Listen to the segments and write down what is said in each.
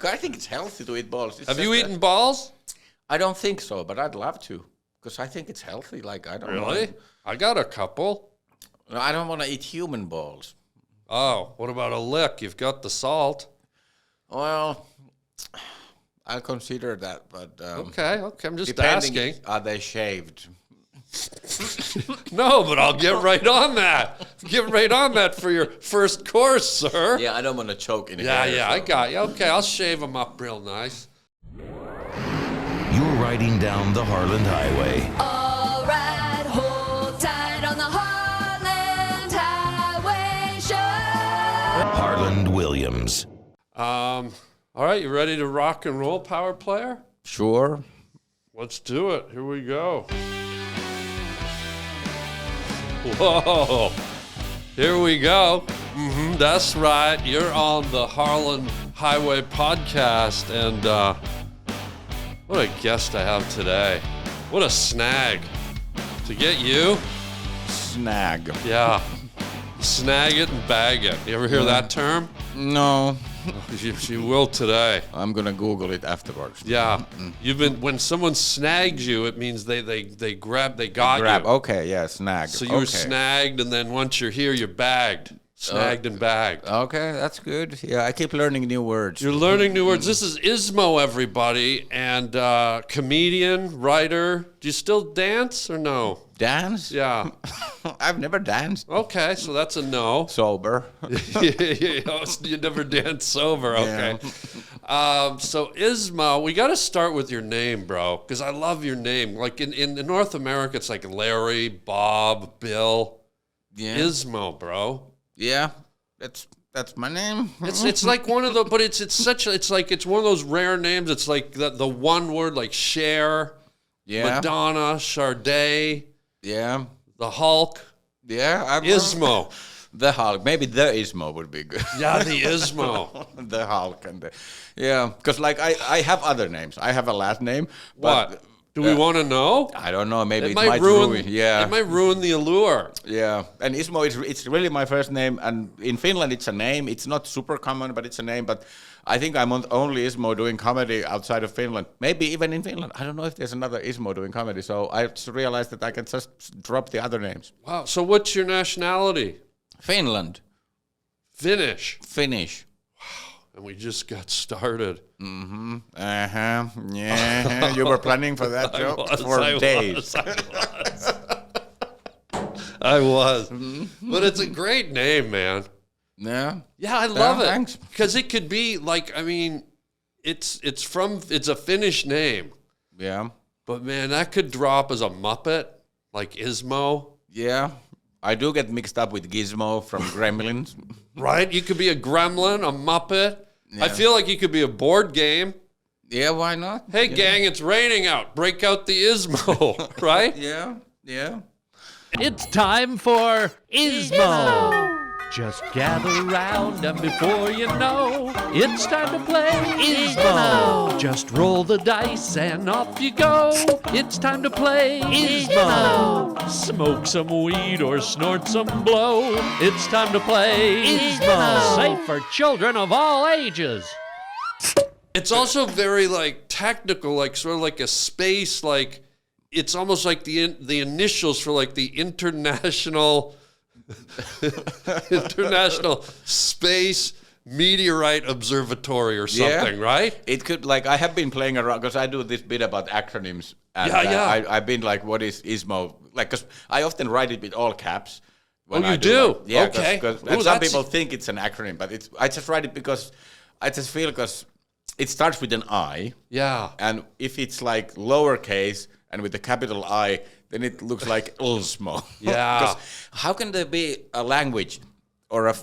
I think it's healthy to eat balls. Have you eaten balls? I don't think so, but I'd love to because I think it's healthy. Like I don't Really? I got a couple. I don't want to eat human balls. Oh, what about a lick? You've got the salt. Well, I'll consider that, but Okay. I'm just depending, asking. are they shaved? No, but I'll get right on that. Get right on that for your first course, sir. Yeah, I don't want to choke in Yeah, hair. I got you. Okay, I'll shave them up real nice. You're riding down the Harland Highway. All right, hold tight on the Harland Highway Show. Harland Williams. All right, you ready to rock and roll, power player? Sure. Let's do it. Here we go. Whoa. Here we go. That's right. You're on the Harland Highway podcast. And what a guest I have today. What a snag. To get you? Snag. Yeah. Snag it and bag it. You ever hear that term? No. You will today. I'm gonna Google it afterwards. Yeah. You've been, when someone snags you, it means they got you. Okay, yeah, snag. So you were snagged, and then once you're here, you're bagged. Snagged and bagged. Okay, that's good. Yeah, I keep learning new words. You're learning new words. This is ISMO, everybody, and comedian, writer. Do you still dance or no? Dance? Yeah. I've never danced. Okay, so that's a no. Sober. You never dance sober. Okay. So ISMO, we got to start with your name, bro, because I love your name. Like in North America, it's like Larry, Bob, Bill. Yeah. ISMO, bro. Yeah, that's my name. It's like one of the, but it's one of those rare names. It's like the one word, like Cher, Yeah. Madonna, Sade, Yeah. the Hulk, Yeah. ISMO. The Hulk. Maybe the ISMO would be good. Yeah, the ISMO. The Hulk and because like I have other names. I have a last name. But, What? Do we want to know? I don't know. Maybe it might ruin. Yeah. It might ruin the allure. Yeah, and ISMO it's really my first name, and in Finland it's a name. It's not super common, but it's a name. But I think I'm only ISMO doing comedy outside of Finland. Maybe even in Finland. I don't know if there's another ISMO doing comedy. So I just realized that I can just drop the other names. Wow. So what's your nationality? Finland. Finnish. Finnish. And we just got started. Yeah. You were planning for that joke for days. I was. But it's a great name, man. Yeah. Yeah, I love it. Thanks. Because it could be like, I mean, it's a Finnish name. Yeah. But man, that could drop as a Muppet, like ISMO. Yeah. I do get mixed up with Gizmo from Gremlins. Right? You could be a gremlin, a Muppet. Yeah. I feel like you could be a board game. Yeah, why not? Hey, gang, it's raining out. Break out the ISMO, right? Yeah. Yeah. It's time for ISMO. Just gather round and before you know, it's time to play ISMO. Just roll the dice and off you go. It's time to play ISMO. Smoke some weed or snort some blow. It's time to play ISMO. Safe for children of all ages. It's also very like technical, like sort of like a space, like it's almost like the initials for like the international Space Meteorite Observatory or something, right? It could, like, I have been playing around because I do this bit about acronyms. And I've been like, what is ISMO? Like, because I often write it with all caps. Oh, you do? Like, yeah, Okay. And some people think it's an acronym, but I just write it because I just feel because it starts with an I. Yeah. And if it's like lowercase and with a capital I, then it looks like ISMO. Yeah. Because how can there be a language or a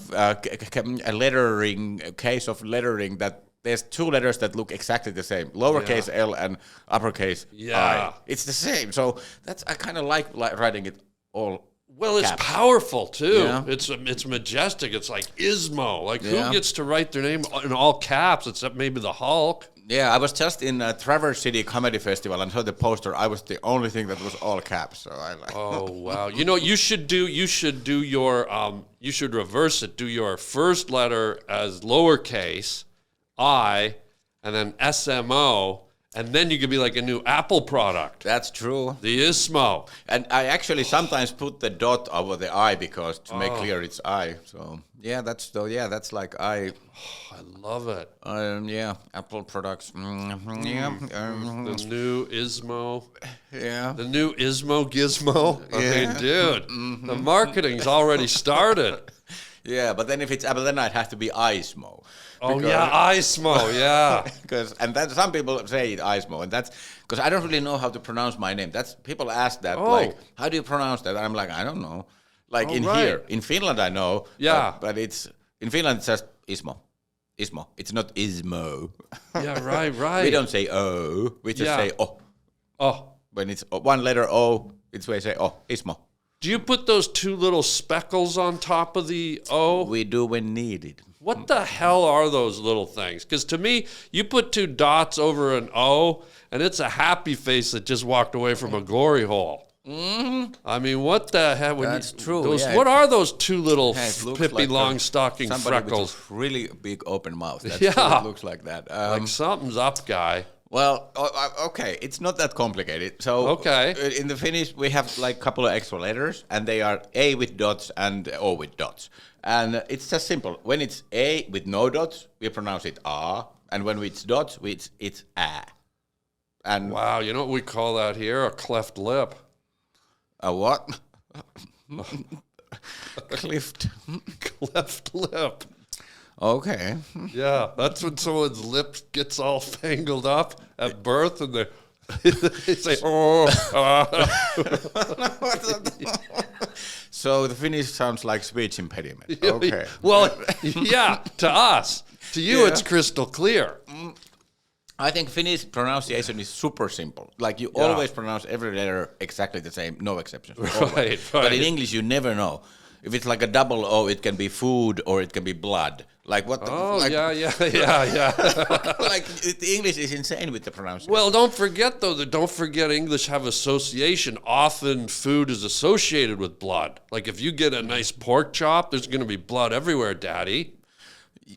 lettering, a case of lettering that there's two letters that look exactly the same, lowercase L and uppercase I. It's the same. So I kind of like writing it all. Well, it's caps. Powerful too. Yeah. It's majestic. It's like ISMO. Like who gets to write their name in all caps except maybe the Hulk? Yeah, I was just in Traverse City Comedy Festival and saw the poster. I was the only thing that was all caps. So I like. Oh wow! You know, you should reverse it. Do your first letter as lowercase I, and then SMO, and then you could be like a new Apple product. That's true. The ISMO. And I actually sometimes put the dot over the I because to make clear it's I. So that's like I. I love it. Yeah, Apple products. The new ISMO. Yeah. The new ISMO Gizmo. I mean, dude, the marketing's already started. Yeah, but then if it's Apple, then I'd have to be ISMO. Oh yeah, ISMO, yeah. And then some people say it ISMO, and that's because I don't really know how to pronounce my name. That's people ask that, like, how do you pronounce that? I'm like, I don't know. Like here in Finland, I know. Yeah, but it's in Finland it's just ISMO. ISMO. It's not ISMO. Yeah, right. We don't say O. We just say O. Oh. When it's one letter O, it's where you say ISMO. Do you put those two little speckles on top of the O? We do when needed. What the hell are those little things? Because to me, you put two dots over an O, and it's a happy face that just walked away from a glory hole. Mm-hmm. I mean, what the hell? That's true. What are those two little Pippi like Longstocking freckles? With a really big open mouth. That's yeah, it looks like that. Like something's up, guy. Well, okay, it's not that complicated. So, in the Finnish, we have like a couple of extra letters, and they are A with dots and O with dots. And it's just simple. When it's A with no dots, we pronounce it A, and when it's dots, it's A. And wow, you know what we call that here? A cleft lip. A what? Cleft lip. Okay. Yeah, that's when someone's lip gets all fangled up at birth, and they say, "Oh." So the Finnish sounds like speech impediment. Okay. Well, yeah, to us. To you, it's crystal clear. I think Finnish pronunciation is super simple. Like you always pronounce every letter exactly the same, no exceptions. Right. But in English, you never know. If it's like a double O, it can be food or it can be blood. Like what? Yeah. Like the English is insane with the pronunciation. Well, don't forget English have association. Often food is associated with blood. Like if you get a nice pork chop, there's going to be blood everywhere, Daddy.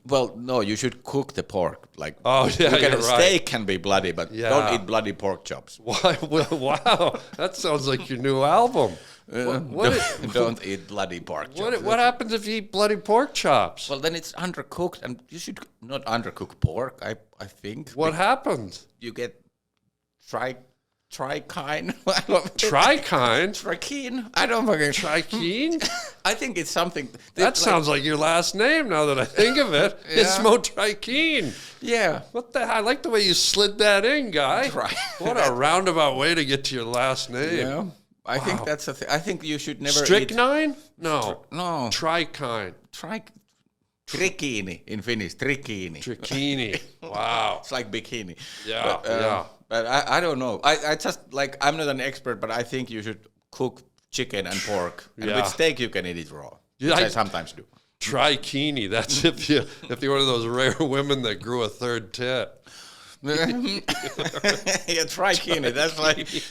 Well, no, you should cook the pork. Like, steak can be bloody, but don't eat bloody pork chops. Why? Well, wow, that sounds like your new album. Don't eat bloody pork chops. What happens if you eat bloody pork chops? Well, then it's undercooked, and you should not undercook pork, I think. What happens? You get trikine. Trikine? I don't fucking... Trikine? I think it's something... That sounds like your last name now that I think of it. ISMO Trikine. Yeah. What the hell? I like the way you slid that in, guy. What a roundabout way to get to your last name. Yeah. I think that's a thing. I think you should never Strychnine? No. No. Trikine. Trikini in Finnish. Trikini. Wow. It's like bikini. Yeah, But I don't know. I just, like, I'm not an expert, but I think you should cook chicken and pork. And with steak, you can eat it raw. Which I sometimes do. Trikini. That's if you're one of those rare women that grew a third tit. Yeah, trikini.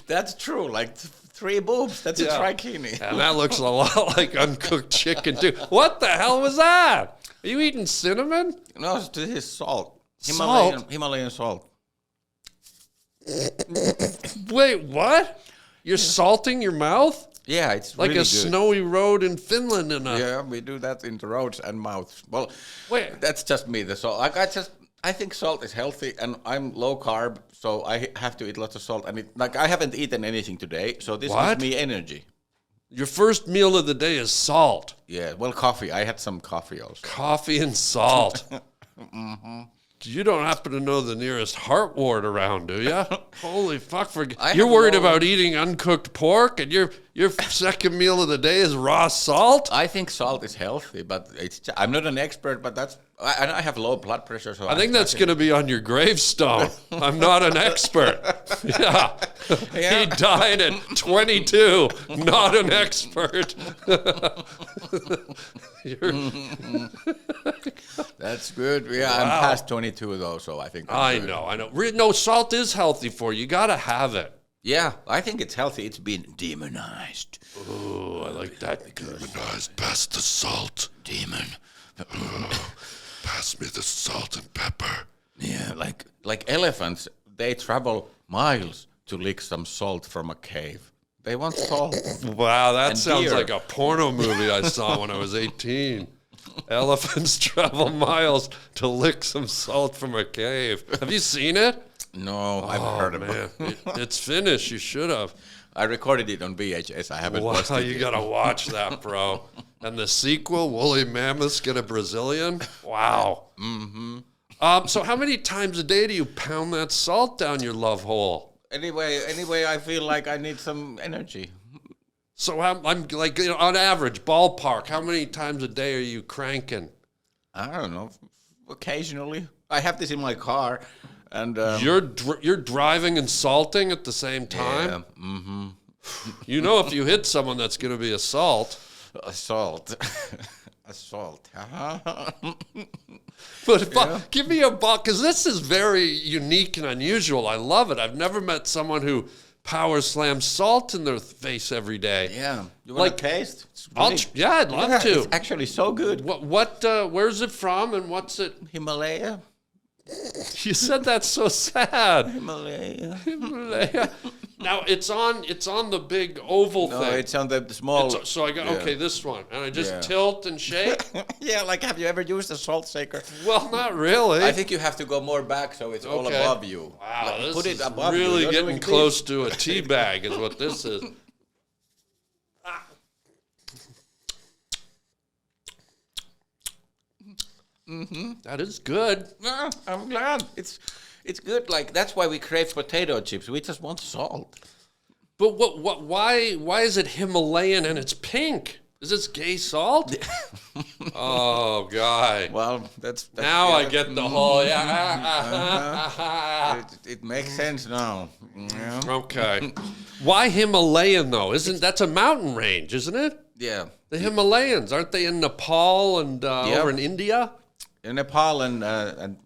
That's true. Like 3 boobs. That's a trikini. And that looks a lot like uncooked chicken too. What the hell was that? Are you eating cinnamon? No, this is salt. Himalayan salt. Wait, what? You're salting your mouth? Yeah, it's like really a snowy road in Finland. Yeah, we do that in the roads and mouths. Well, wait, that's just me. The salt. I think salt is healthy, and I'm low carb, so I have to eat lots of salt. And I haven't etten anything today, so this gives me energy. Your first meal of the day is salt. Yeah, well, coffee. I had some coffee also. Coffee and salt. You don't happen to know the nearest heart ward around, do you? Holy fuck! You're worried about eating uncooked pork, and your second meal of the day is raw salt? I think salt is healthy, but I'm not an expert, but I have low blood pressure, so I think that's going to be on your gravestone. I'm not an expert. Yeah. He died at 22. Not an expert. That's good. Yeah, wow. I'm past 22 though, so I think. I know. No, salt is healthy for you. You got to have it. Yeah, I think it's healthy. It's been demonized. Oh, I like that. Demonized. Pass the salt. Demon. Pass me the salt and pepper. Yeah, like elephants, they travel miles to lick some salt from a cave. They want salt. Wow, that And sounds deer. like a porno movie I saw when I was 18. Elephants travel miles to lick some salt from a cave. Have you seen it? No, I've heard of it. It's finished. You should have. I recorded it on VHS. I haven't watched Wow, it you yet. gotta watch that, bro. And the sequel, Woolly Mammoths Get a Brazilian. Wow. Mm-hmm. So how many times a day do you pound that salt down your love hole? Anyway, I feel like I need some energy. So I'm like, on average, ballpark, how many times a day are you cranking? I don't know. Occasionally, I have this in my car, and You're driving and salting at the same time. yeah, mm-hmm. You know, if you hit someone, that's going to be assault. Assault. Assault. But give me a buck, because this is very unique and unusual. I love it. I've never met someone who power slams salt in their face every day. Yeah. You want Like, to taste? It's I'd love to. It's actually so good. Where's it from, and what's it? Himalaya. You said that so sad. Himalaya. Now it's on the big oval No, thing. it's on the small. So I got okay, this one, and I just Yeah. tilt and shake. Yeah, like have you ever used a salt shaker? Well, not really. I think you have to go more back so it's all Okay. above you. Wow, Like, this put it is above you. really You're getting doing close to a tea bag, is what this is. That is good. Yeah, I'm glad. It's good. Like that's why we crave potato chips. We just want salt. But why is it Himalayan and it's pink? Is this gay salt? Oh, guy. Well, that's Now I get the whole, It makes sense now. Yeah. Okay. Why Himalayan, though? That's a mountain range, isn't it? Yeah. The Himalayas, aren't they in Nepal and over in India? In Nepal and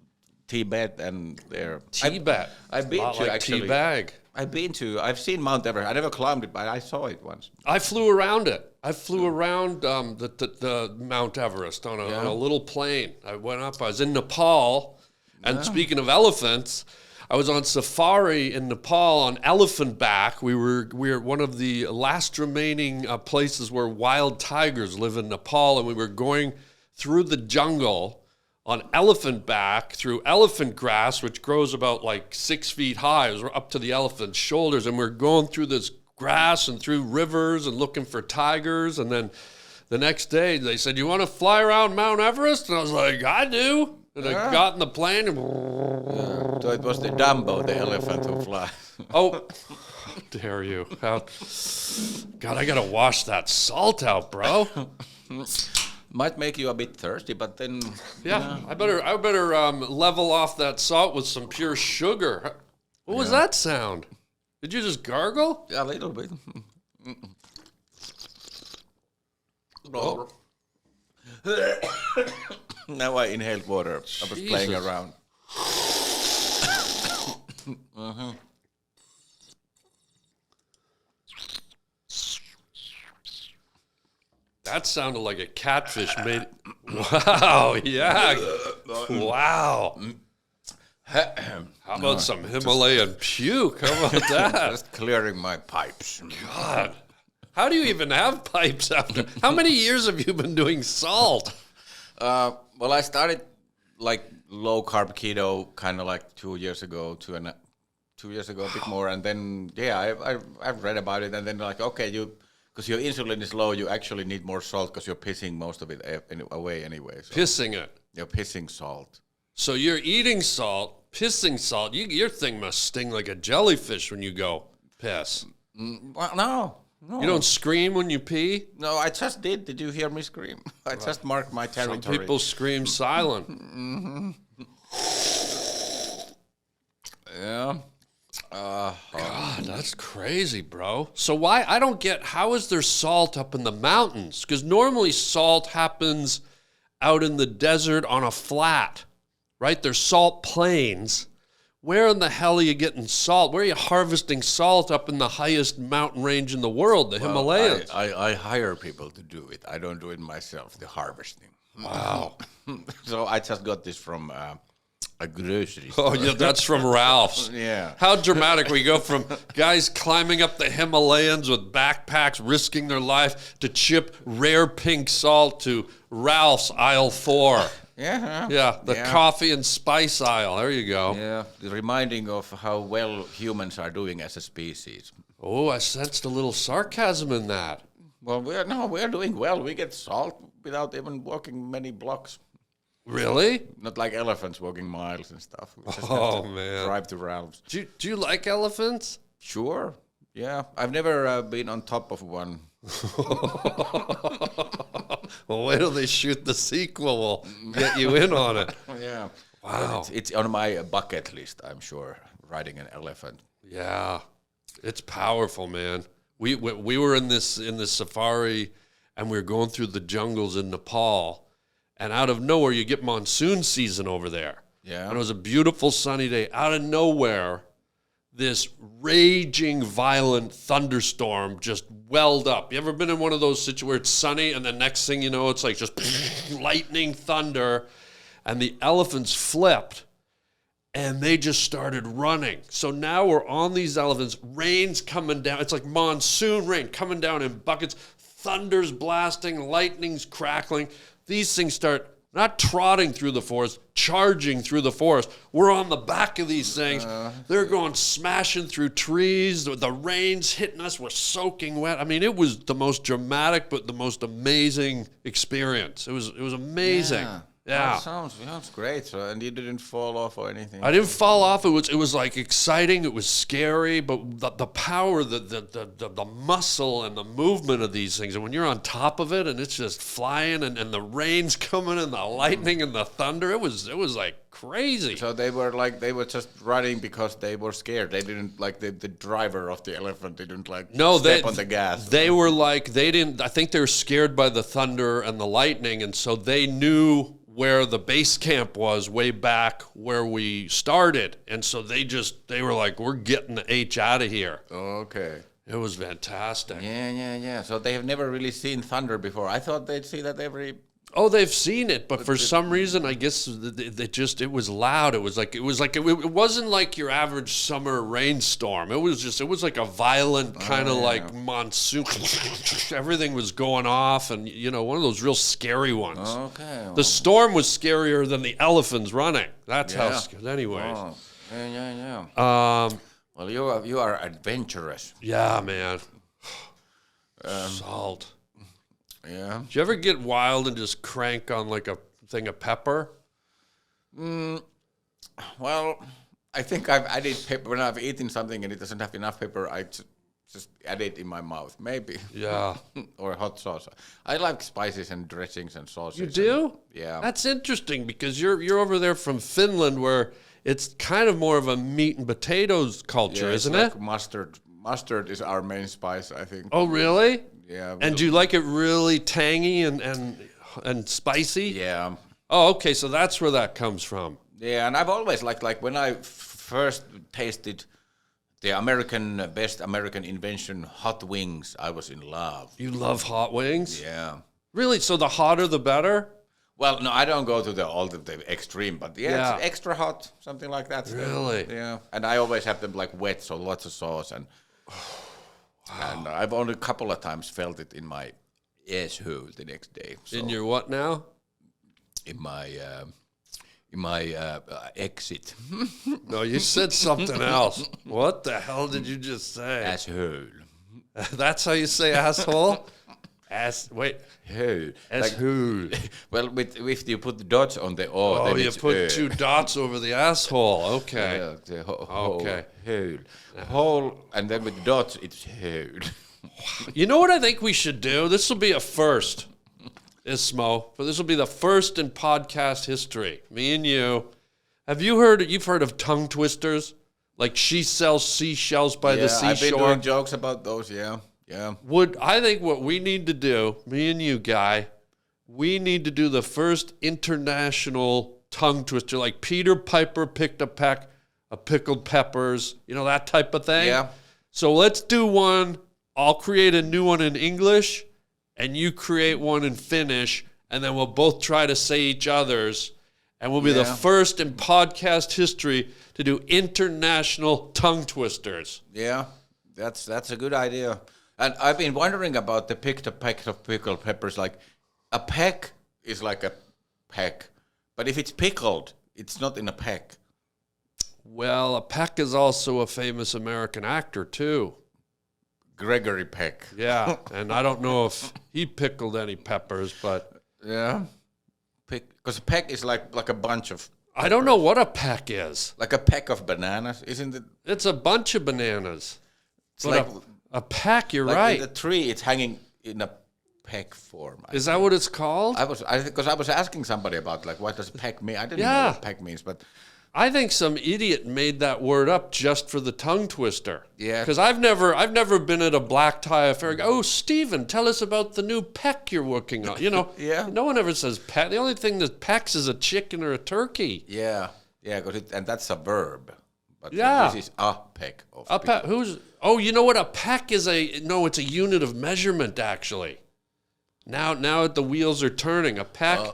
Tibet and there. Tibet. I've been to like actually. T-bag. I've seen Mount Everest. I never climbed it, but I saw it once. I flew around it. I flew around the Mount Everest on a little plane. I went up. I was in Nepal. And speaking of elephants, I was on safari in Nepal on elephant back. We're one of the last remaining places where wild tigers live in Nepal, and we were going through the jungle on elephant back through elephant grass, which grows about like 6 feet high. It was up to the elephant's shoulders, and we're going through this grass and through rivers and looking for tigers. And then the next day they said, "You want to fly around Mount Everest?" And I was like, "I do." And I got in the plane and So it was the Dumbo, the elephant who flies. oh, how dare you. God, I got to wash that salt out, bro. Might make you a bit thirsty, but then Yeah, I better level off that salt with some pure sugar. What was that sound? Did you just gargle? a little bit. Oh. Now I inhaled water. I was playing Jesus. around. That sounded like a catfish made. Wow, yeah. Wow. How about some Himalayan puke? How about that? Just clearing my pipes. God. How do you even have pipes after? How many years have you been doing salt? Well, I started like low carb keto kind of like 2 years ago, 2 years ago, a bit more, and then I've read about it, and then like okay, because your insulin is low, you actually need more salt because you're pissing most of it away anyway. So Pissing it. you're pissing salt. So you're eating salt, pissing salt. Your thing must sting like a jellyfish when you go piss. Well, no. You don't scream when you pee? No, I just did. Did you hear me scream? I just marked my territory. Some people scream silent. Yeah. God, that's crazy, bro. So why, I don't get, how is there salt up in the mountains? Because normally salt happens out in the desert on a flat, right? There's salt plains. Where in the hell are you getting salt? Where are you harvesting salt up in the highest mountain range in the world, the Himalayas? I hire people to do it. I don't do it myself, the harvesting. Wow. So I just got this from A grocery Oh, store. yeah, that's from Ralph's. Yeah. How dramatic. We go from guys climbing up the Himalayas with backpacks, risking their life, to chip rare pink salt to Ralph's aisle 4. Yeah. Yeah, the coffee and spice aisle. There you go. Yeah, reminding of how well humans are doing as a species. Oh, I sensed a little sarcasm in that. Well, we're doing well. We get salt without even walking many blocks. Really? Not like elephants walking miles and stuff. We just Oh, have to man. drive to Ralph's. Do you like elephants? Sure. Yeah, I've never been on top of one. Well, wait till they shoot the sequel. We'll get you in on it. Yeah. Wow. It's on my bucket list, I'm sure, riding an elephant. Yeah, it's powerful, man. We were in this safari, and we were going through the jungles in Nepal, and out of nowhere you get monsoon season over there. Yeah. And it was a beautiful sunny day. Out of nowhere, this raging violent thunderstorm just welled up. You ever been in one of those situations where it's sunny and the next thing you know it's like just lightning, thunder, and the elephants flipped and they just started running. So now we're on these elephants, rain's coming down. It's like monsoon rain coming down in buckets, thunder's blasting, lightning's crackling. These things start not trotting through the forest, charging through the forest. We're on the back of these things. They're going smashing through trees. The rain's hitting us. We're soaking wet. I mean, it was the most dramatic but the most amazing experience. It was amazing. Yeah. That sounds great. So, and you didn't fall off or anything? I didn't fall off. It was like exciting. It was scary, but the power, the muscle and the movement of these things. And when you're on top of it and it's just flying and the rain's coming and the lightning and the thunder, it was like crazy. So they were just running because they were scared. They didn't like the driver of the elephant didn't step on the gas. They were like, they didn't, I think they were scared by the thunder and the lightning. And so they knew where the base camp was way back where we started. And so they were like, we're getting the H out of here. Okay. It was fantastic. Yeah. So they have never really seen thunder before. I thought they'd see that every... Oh, they've seen it, but for some reason, I guess it was loud. It wasn't like your average summer rainstorm. It was like a violent kind of like monsoon. Everything was going off, and one of those real scary ones. Okay. Well. The storm was scarier than the elephants running. That's how scary. Anyways. Oh. Yeah. Well, you are adventurous. Yeah, man. Salt. Yeah. Did you ever get wild and just crank on like a thing of pepper? Well, I think I've added pepper. When I've eaten something and it doesn't have enough pepper, I just add it in my mouth, maybe. Yeah. Or hot sauce. I like spices and dressings and sauces. You do? Yeah. That's interesting because you're over there from Finland where it's kind of more of a meat and potatoes culture, isn't it? Mustard. Mustard is our main spice, I think. Oh, really? Yeah. And do you like it really tangy and spicy? Yeah. Oh, okay. So that's where that comes from. Yeah, and I've always like when I first tasted the best American invention, hot wings, I was in love. You love hot wings? Yeah. Really? So the hotter the better? Well, no, I don't go to the extreme, but it's extra hot, something like that. Really? Yeah. And I always have them like wet, so lots of sauce and. And I've only a couple of times felt it in my asshole the next day. So In your what now? In my exit. No, you said something else. What the hell did you just say? Asshole. That's how you say asshole? Hole. Asshole. Well, if you put the dots on the O, Oh, then you it's put two dots over the asshole. Okay. Yeah, Okay. Hole. Hole, and then with the dots, it's hole. You know what I think we should do? This will be a first, ISMO. But this will be the first in podcast history. Me and you. You've heard of tongue twisters? Like she sells seashells by the seashore. I've been doing jokes about those, yeah. I think what we need to do, me and you, Guy, we need to do the first international tongue twister, like Peter Piper picked a peck of pickled peppers, that type of thing. Yeah. So let's do one. I'll create a new one in English, and you create one in Finnish, and then we'll both try to say each other's, And we'll be the first in podcast history to do international tongue twisters. Yeah, that's a good idea. And I've been wondering about the picked peck of pickled peppers. Like, a peck is like a peck, but if it's pickled, it's not in a peck. Well, a Peck is also a famous American actor, too. Gregory Peck. Yeah, and I don't know if he pickled any peppers, but... Yeah. Because a peck is like a bunch of... I don't know what a peck is. Like a peck of bananas, isn't it? It's a bunch of bananas. It's like a peck, you're like right. The tree, it's hanging in a peck form. Is that what it's called? Because I was asking somebody about, like, what does peck mean? I didn't know what peck means, but... I think some idiot made that word up just for the tongue twister. Yeah. Because I've never been at a black tie affair. Oh, Stephen, tell us about the new peck you're working on. You know, Yeah. No one ever says peck. The only thing that pecks is a chicken or a turkey. Yeah, and that's a verb. But Yeah. this is a peck of A peck. You know what? A peck is it's a unit of measurement, actually. Now that the wheels are turning, a peck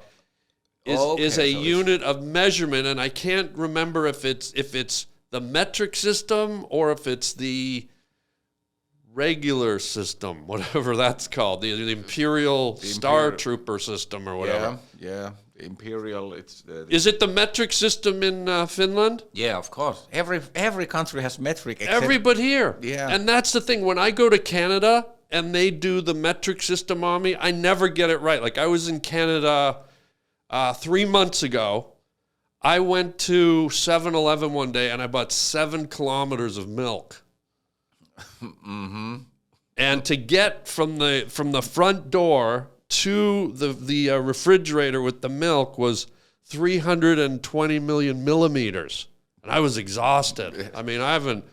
is a unit of measurement, and I can't remember if it's the metric system or if it's the regular system, whatever that's called, the Imperial Star Trooper system or whatever. Yeah. Imperial. Is it the metric system in Finland? Yeah, of course. Every country has metric. Every but here. Yeah. And that's the thing. When I go to Canada and they do the metric system on me, I never get it right. Like, I was in Canada 3 months ago. I went to 7-Eleven one day and I bought 7 kilometers of milk. Mm-hmm. And to get from the front door to the refrigerator with the milk was 320 million millimeters. And I was exhausted. I mean, I haven't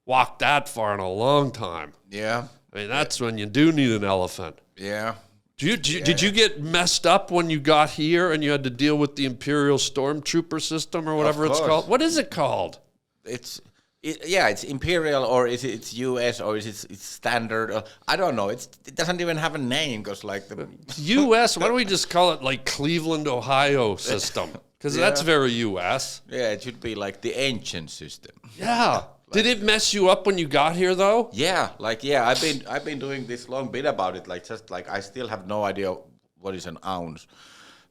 walked that far in a long time. Yeah. I mean, that's when you do need an elephant. Yeah. Did you get messed up when you got here and you had to deal with the Imperial Stormtrooper system or whatever it's called? What is it called? It's Imperial, or is it's US, or is it standard? I don't know. It doesn't even have a name, because like the US. Why don't we just call it like Cleveland, Ohio system? Because that's very US. Yeah, it should be like the ancient system. Yeah. Did it mess you up when you got here, though? Yeah, I've been doing this long bit about it. Like, just like I still have no idea what is an ounce.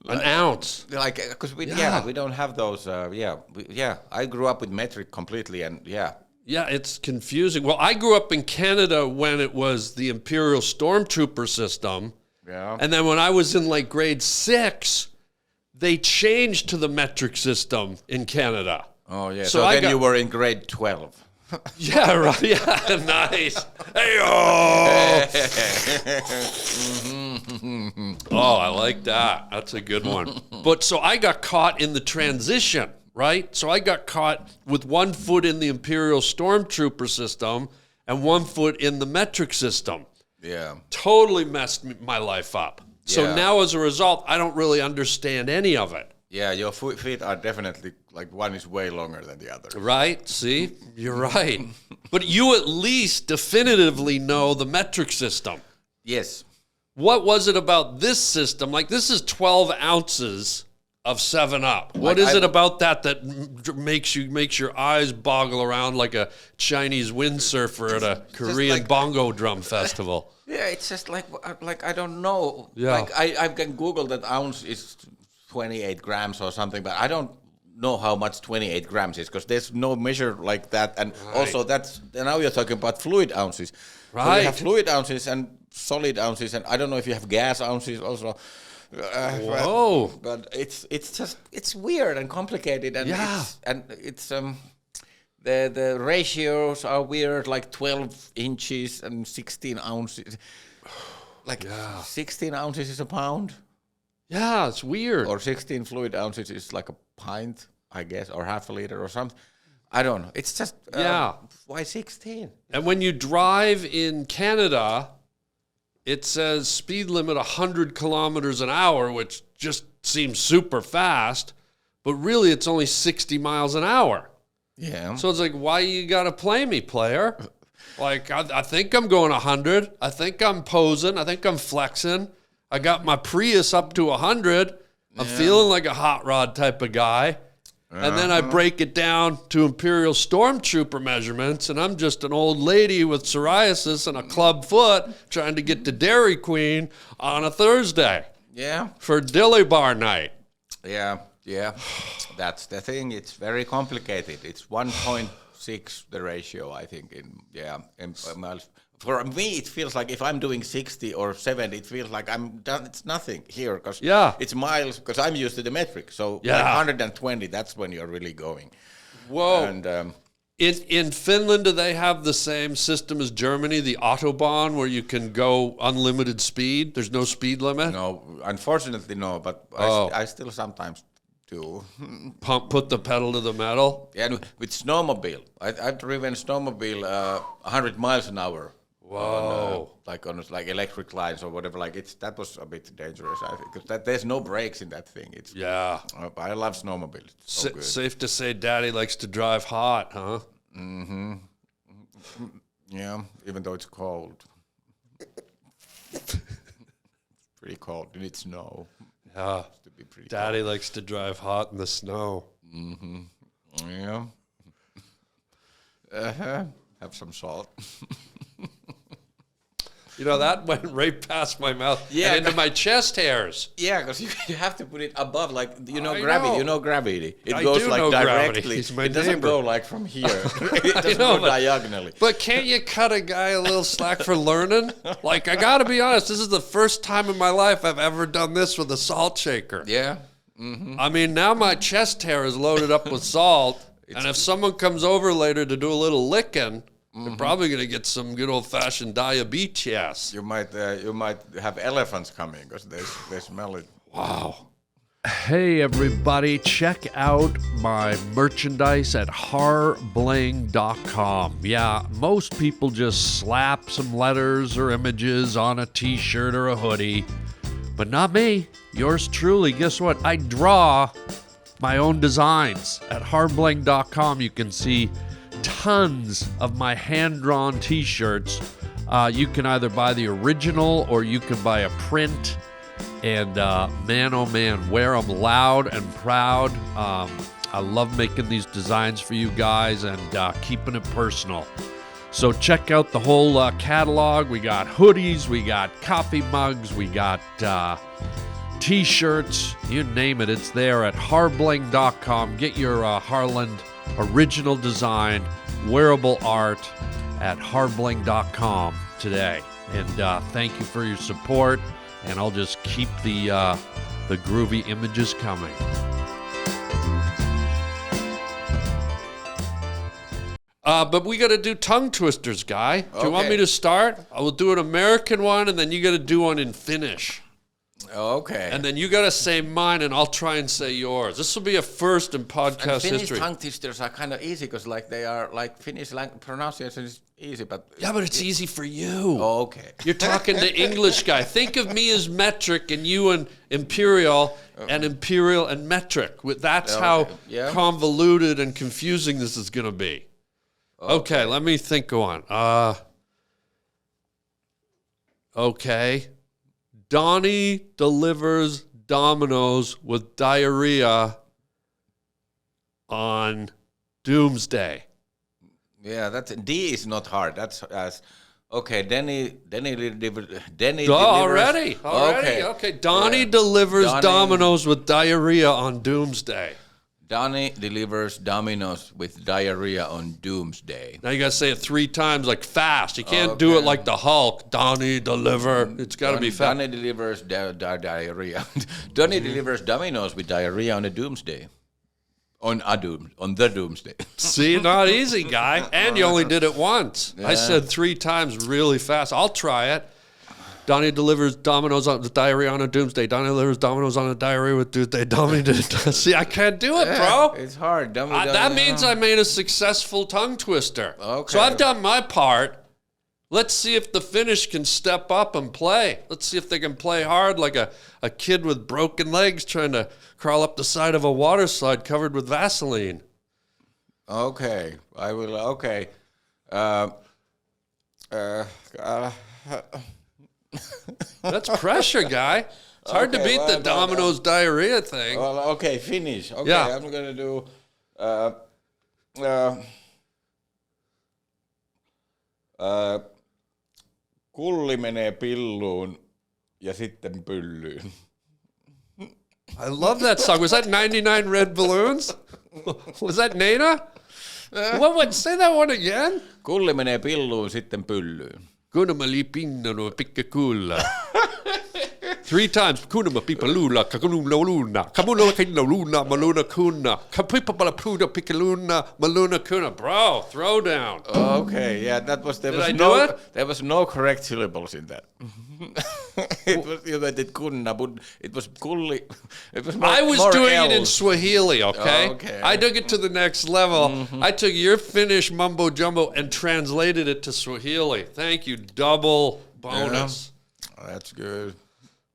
An ounce. Like, because we don't have those. I grew up with metric completely, and Yeah, it's confusing. Well, I grew up in Canada when it was the Imperial Stormtrooper system. Yeah. And then when I was in like grade 6, they changed to the metric system in Canada. Oh, yeah. So then you were in grade 12. Yeah, right. Yeah, nice. Hey-oh! Oh, I like that. That's a good one. But so I got caught in the transition, right? So I got caught with 1 foot in the Imperial Stormtrooper system and 1 foot in the metric system. Yeah. Totally messed my life up. So now as a result, I don't really understand any of it. Yeah, your feet are definitely, like, one is way longer than the other. Right? See? You're right. But you at least definitively know the metric system. Yes. What was it about this system? Like, this is 12 ounces of 7-Up. What is it about that makes your eyes boggle around like a Chinese windsurfer at a Korean bongo drum festival? Yeah, it's just like I don't know. Yeah. Like, I can Google that ounce is 28 grams or something, but I don't know how much 28 grams is, because there's no measure like that. And also now you're talking about fluid ounces. Right. So you have fluid ounces and solid ounces, and I don't know if you have gas ounces also. Whoa. But it's weird and complicated, and the ratios are weird, like 12 inches and 16 ounces. Like 16 ounces is a pound. Yeah, it's weird. Or 16 fluid ounces is like a pint, I guess, or half a liter or something. I don't know. It's just, why 16? And when you drive in Canada, it says speed limit 100 kilometers an hour, which just seems super fast, but really it's only 60 miles an hour. Yeah. So it's like, why you got to play me, player? Like, I think I'm going 100. I think I'm posing. I think I'm flexing. I got my Prius up to 100. I'm feeling like a hot rod type of guy. And then I break it down to Imperial Stormtrooper measurements, and I'm just an old lady with psoriasis and a club foot trying to get to Dairy Queen on a Thursday. Yeah. For Dilly Bar night. Yeah. That's the thing. It's very complicated. It's 1.6 the ratio, I think. In miles. For me, it feels like if I'm doing 60 or 70, it feels like I'm done. It's nothing here because it's miles. Because I'm used to the metric. So like 120, that's when you're really going. Whoa! And in Finland, do they have the same system as Germany, the Autobahn, where you can go unlimited speed? There's no speed limit. No, unfortunately, no. But I still sometimes do. Put the pedal to the metal. Yeah, and with snowmobile, I've driven snowmobile 100 miles an hour. Whoa! On electric lines or whatever. That was a bit dangerous, I think, because there's no brakes in that thing. I love snowmobile. It's so good. Safe to say, Daddy likes to drive hot, huh? Mm-hmm. Yeah, even though it's cold. It's pretty cold. You need snow. Yeah. Daddy likes to drive hot in the snow. Mm-hmm. Yeah. Have some salt. You know, that went right past my mouth and into my chest hairs. Yeah, because you have to put it above, gravity. Know. You know gravity. It I goes do know directly. gravity. It doesn't go from here. It doesn't go diagonally. But can't you cut a guy a little slack for learning? I got to be honest, this is the first time in my life I've ever done this with a salt shaker. Yeah. Mm-hmm. I mean, now my chest hair is loaded up with salt, and if someone comes over later to do a little licking, they're probably going to get some good old-fashioned diabetes. You might have elephants coming because they smell it. Wow. Hey everybody, check out my merchandise at harbling.com. Yeah, most people just slap some letters or images on a t-shirt or a hoodie, but not me. Yours truly. Guess what? I draw my own designs. At harbling.com you can see tons of my hand-drawn t-shirts. You can either buy the original or you can buy a print. And man, oh man, wear them loud and proud. I love making these designs for you guys and keeping it personal. So check out the whole catalog. We got hoodies, we got coffee mugs, we got t-shirts, you name it, it's there at harbling.com. Get your Harland original design, wearable art at harbling.com today. And thank you for your support. And I'll just keep the groovy images coming. But we got to do tongue twisters, Guy. Do you want me to start? I will do an American one, and then you got to do one in Finnish. Okay. And then you got to say mine, and I'll try and say yours. This will be a first in podcast Finnish history. tongue twisters are kind of easy because they are Finnish pronunciation is easy, but but it's easy for you. Oh, okay. You're talking to English guy. Think of me as metric and you and imperial and metric. That's how convoluted and confusing this is going to be. Okay, let me think of one. Okay. Donnie delivers Dominoes with diarrhea on Doomsday. Yeah, D is not hard. That's okay. Denny delivers. Already. Okay. Donnie delivers Dominoes with diarrhea on Doomsday. Donnie delivers Dominoes with diarrhea on Doomsday. Now you got to say it 3 times, fast. You can't do it like the Hulk. Donnie deliver. It's got to be fast. Donnie delivers diarrhea. Donnie delivers Dominoes with diarrhea on a Doomsday. On the Doomsday. See, not easy, Guy. And you only did it once. Yeah. I said 3 times really fast. I'll try it. Donnie delivers Dominoes with diarrhea on a Doomsday. Donnie delivers Dominoes on a diarrhea with Doomsday. See, I can't do it, bro. It's hard. That means I made a successful tongue twister. Okay. So I've done my part. Let's see if the Finnish can step up and play. Let's see if they can play hard like a kid with broken legs trying to crawl up the side of a water slide covered with Vaseline. Okay. I will. Okay. That's pressure, Guy. It's hard to beat the Domino's diarrhea thing. Well, okay, Finnish. Okay, Yeah. I'm gonna do. Kulli menee pilluun ja sitten pyllyyn. I love that song. Was that 99 Red Balloons? Was that Nana? What? Say that one again. Kulli menee pilluun, sitten pyllyyn. Kunamali pinnano pikka kulla. 3 times. Kunama pipalula, kakunula luna, kamuna kinna luna, maluna kuna, kapipala pruda pikaluna, maluna kuna. Bro, throw down. Okay, yeah, that was there was no correct syllables in that. It was you did kunna, but it was kulli. It was more, I was more doing L's. it in Swahili, okay? Okay. I took it to the next level. I took your Finnish mumbo jumbo and translated it to Swahili. Thank you. Double bonus. Oh, that's good.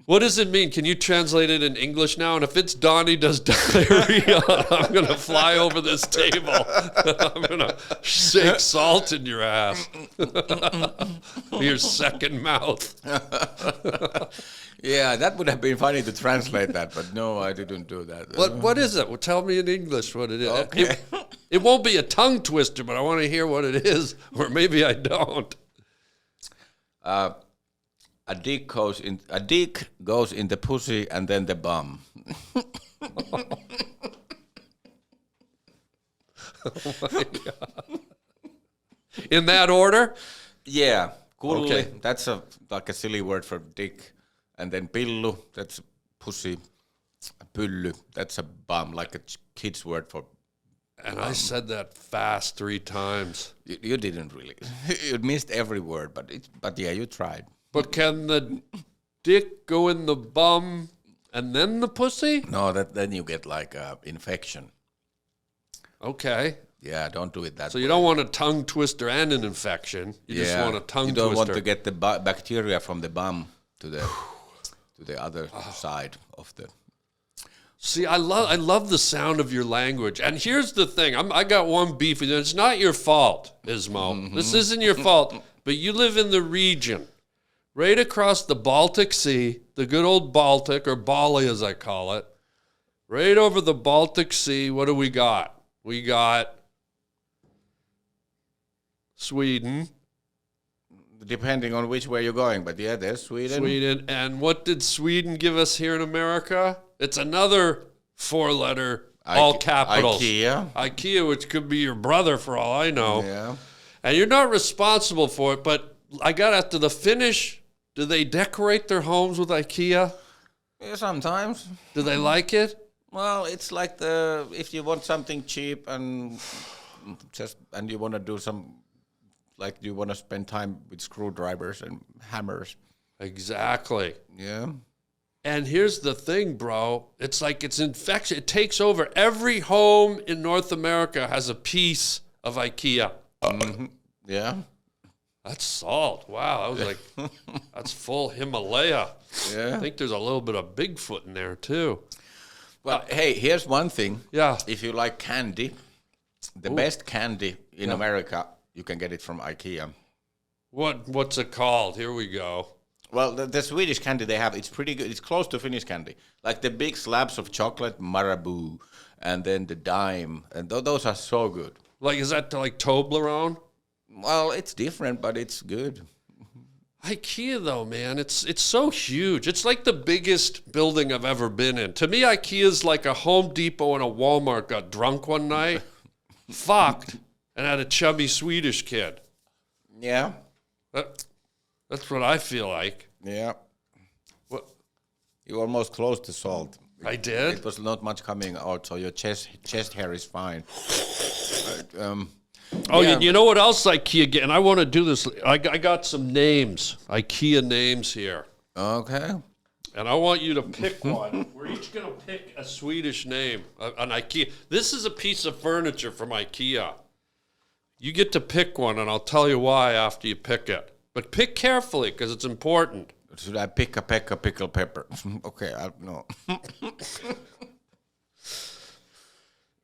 What does it mean? Can you translate it in English now? And if it's Donnie does diarrhea, I'm going to fly over this table. I'm going to shake salt in your ass. Your second mouth. Yeah, that would have been funny to translate that, but no, I didn't do that. What is it? Well, tell me in English what it is. Okay. It won't be a tongue twister, but I want to hear what it is, or maybe I don't. A dick goes in the pussy and then the bum. Oh my God. In that order? Yeah, kulli. Okay. That's like a silly word for dick, and then pillu. That's pussy. Pylly. That's a bum, like a kid's word for. And I said that fast 3 times. You didn't really. You missed every word, but yeah, you tried. But can the dick go in the bum and then the pussy? No, then you get like infection. Okay. Yeah, don't do it that So way. you don't want a tongue twister and an infection. You just want a tongue twister. You don't want to get the bacteria from the bum to the other side of the. See, I love the sound of your language. And here's the thing. I got one beef with you. It's not your fault, Ismo. Mm-hmm. This isn't your fault. But you live in the region right across the Baltic Sea, the good old Baltic, or Bali as I call it. Right over the Baltic Sea, what do we got? We got Sweden. Depending on which way you're going, but yeah, there's Sweden. Sweden. And what did Sweden give us here in America? It's another 4-letter, all capitals. IKEA. IKEA, which could be your brother for all I know. Yeah. And you're not responsible for it, but I got after the Finnish, do they decorate their homes with IKEA? Yeah, sometimes. Do they like it? Well, it's like if you want something cheap and you want to do some, like you want to spend time with screwdrivers and hammers. Exactly. Yeah. And here's the thing, bro. It's like it's infection. It takes over. Every home in North America has a piece of IKEA. Mm-hmm. Yeah. That's salt. Wow. I was like, that's full Himalaya. Yeah. I think there's a little bit of Bigfoot in there, too. Well, hey, here's one thing. Yeah. If you like candy, the best candy in America, you can get it from IKEA. What's it called? Here we go. Well, the Swedish candy they have, it's pretty good. It's close to Finnish candy. Like the big slabs of chocolate, Marabou, and then the dime. And those are so good. Like, is that like Toblerone? Well, it's different, but it's good. IKEA, though, man, it's so huge. It's like the biggest building I've ever been in. To me, IKEA's like a Home Depot and a Walmart got drunk one night, fucked, and had a chubby Swedish kid. Yeah. That's what I feel like. Yeah. What? You almost closed the salt. I did? It was not much coming out, so your chest hair is fine. You know what else IKEA get? And I want to do this. I got some names, IKEA names here. Okay. And I want you to pick one. We're each going to pick a Swedish name, an IKEA. This is a piece of furniture from IKEA. You get to pick one, and I'll tell you why after you pick it. But pick carefully, because it's important. Should I pick a peck of pickled pepper? Okay, no.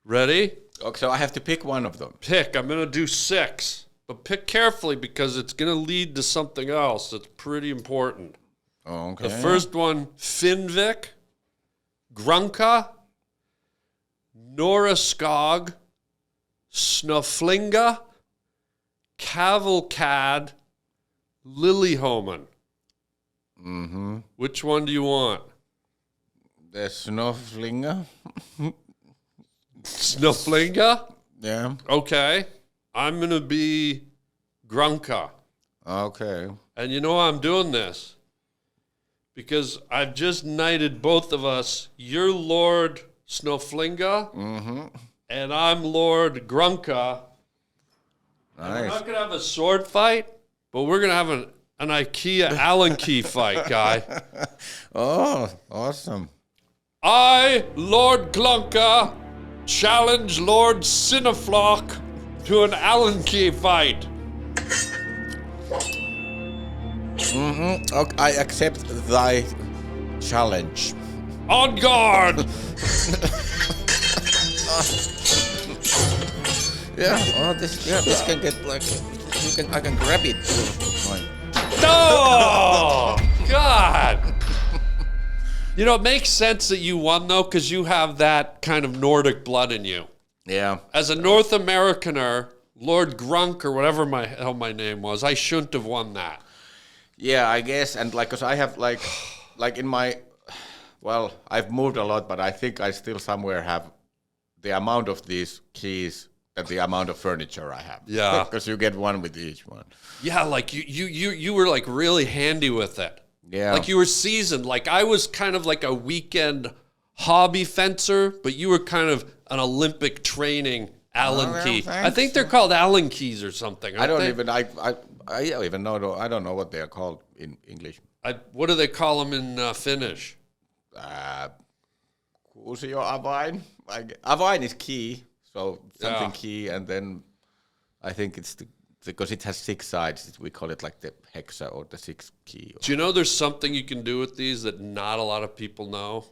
Ready? Okay, so I have to pick one of them. Pick. I'm going to do 6. But pick carefully, because it's going to lead to something else that's pretty important. Okay. The first one, Finnvik, Grunka, Noraskog, Snöflinga, Cavalcad, Liljeholmen. Mm-hmm. Which one do you want? The Snöflinga. Snöflinga? Yeah. Okay. I'm going to be Grunka. Okay. And you know why I'm doing this? Because I've just knighted both of us. You're Lord Snöflinga, and I'm Lord Grunka. And we're Nice. not going to have a sword fight, but we're going to have an IKEA Allen key fight, guy. Oh, awesome. I, Lord Glunka, challenge Lord Cineflock to an Allen key fight. Okay, I accept thy challenge. On guard! Yeah. Oh, this can get like I can grab it. Oh, God! You know, it makes sense that you won, though, because you have that kind of Nordic blood in you. Yeah. As a North Americaner, Lord Grunk, or whatever my name was, I shouldn't have won that. Yeah, I guess, and like, cause I have like in my, well, I've moved a lot, but I think I still somewhere have the amount of these keys and the amount of furniture I have. Yeah. Because you get one with each one. Yeah, like you were like really handy with it. Yeah. Like you were seasoned. Like I was kind of like a weekend hobby fencer, but you were kind of an Olympic training Allen well, key. thanks. I think they're called Allen keys or something. I don't they? even I don't even know. I don't know what they are called in English. What do they call them in Finnish? Kuusio avain. Avain is key, so something Yeah. key, and then I think it's because it has 6 sides. We call it like the hexa or the 6 key. Do you know there's something you can do with these that not a lot of people know?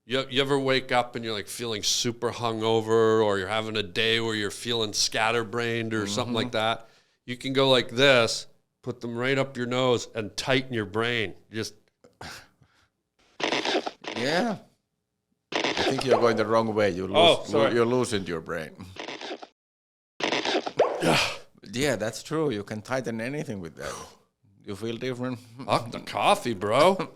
You ever wake up and you're like feeling super hungover, or you're having a day where you're feeling scatterbrained or something like that? You can go like this, put them right up your nose, and tighten your brain. Just Yeah. I think you're going the wrong way. You're losing your brain. Yeah, that's true. You can tighten anything with that. You feel different. Huck the coffee, bro.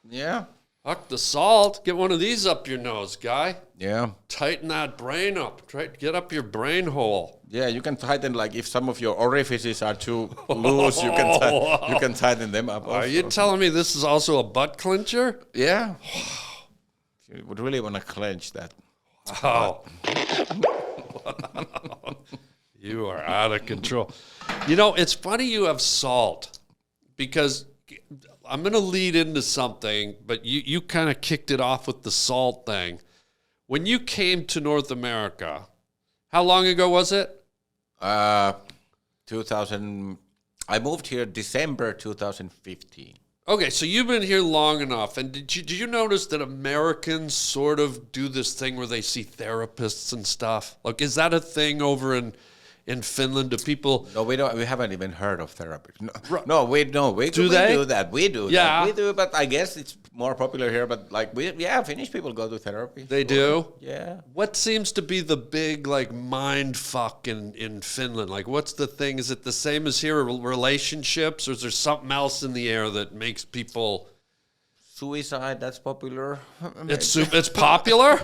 Yeah. Huck the salt. Get one of these up your nose, guy. Yeah. Tighten that brain up. Try to get up your brain hole. Yeah, you can tighten, like if some of your orifices are too loose, you can tighten them up. Are also. you telling me this is also a butt clencher? Yeah. You would really want to clench that. Oh. You are out of control. You know, it's funny you have salt, because I'm going to lead into something, but you kind of kicked it off with the salt thing. When you came to North America, how long ago was it? 2000. I moved here December 2015. Okay, so you've been here long enough, and did you notice that Americans sort of do this thing where they see therapists and stuff? Like, is that a thing over in Finland? Do people? No, we don't. We haven't even heard of therapy. No, Right. no, we do they? do that. We do. Yeah. that. We do. But I guess it's more popular here. But like Finnish people go to therapy. They do? Yeah. What seems to be the big like mind fuck in Finland? Like, what's the thing? Is it the same as here, relationships, or is there something else in the air that makes people? Suicide. That's popular. It's popular.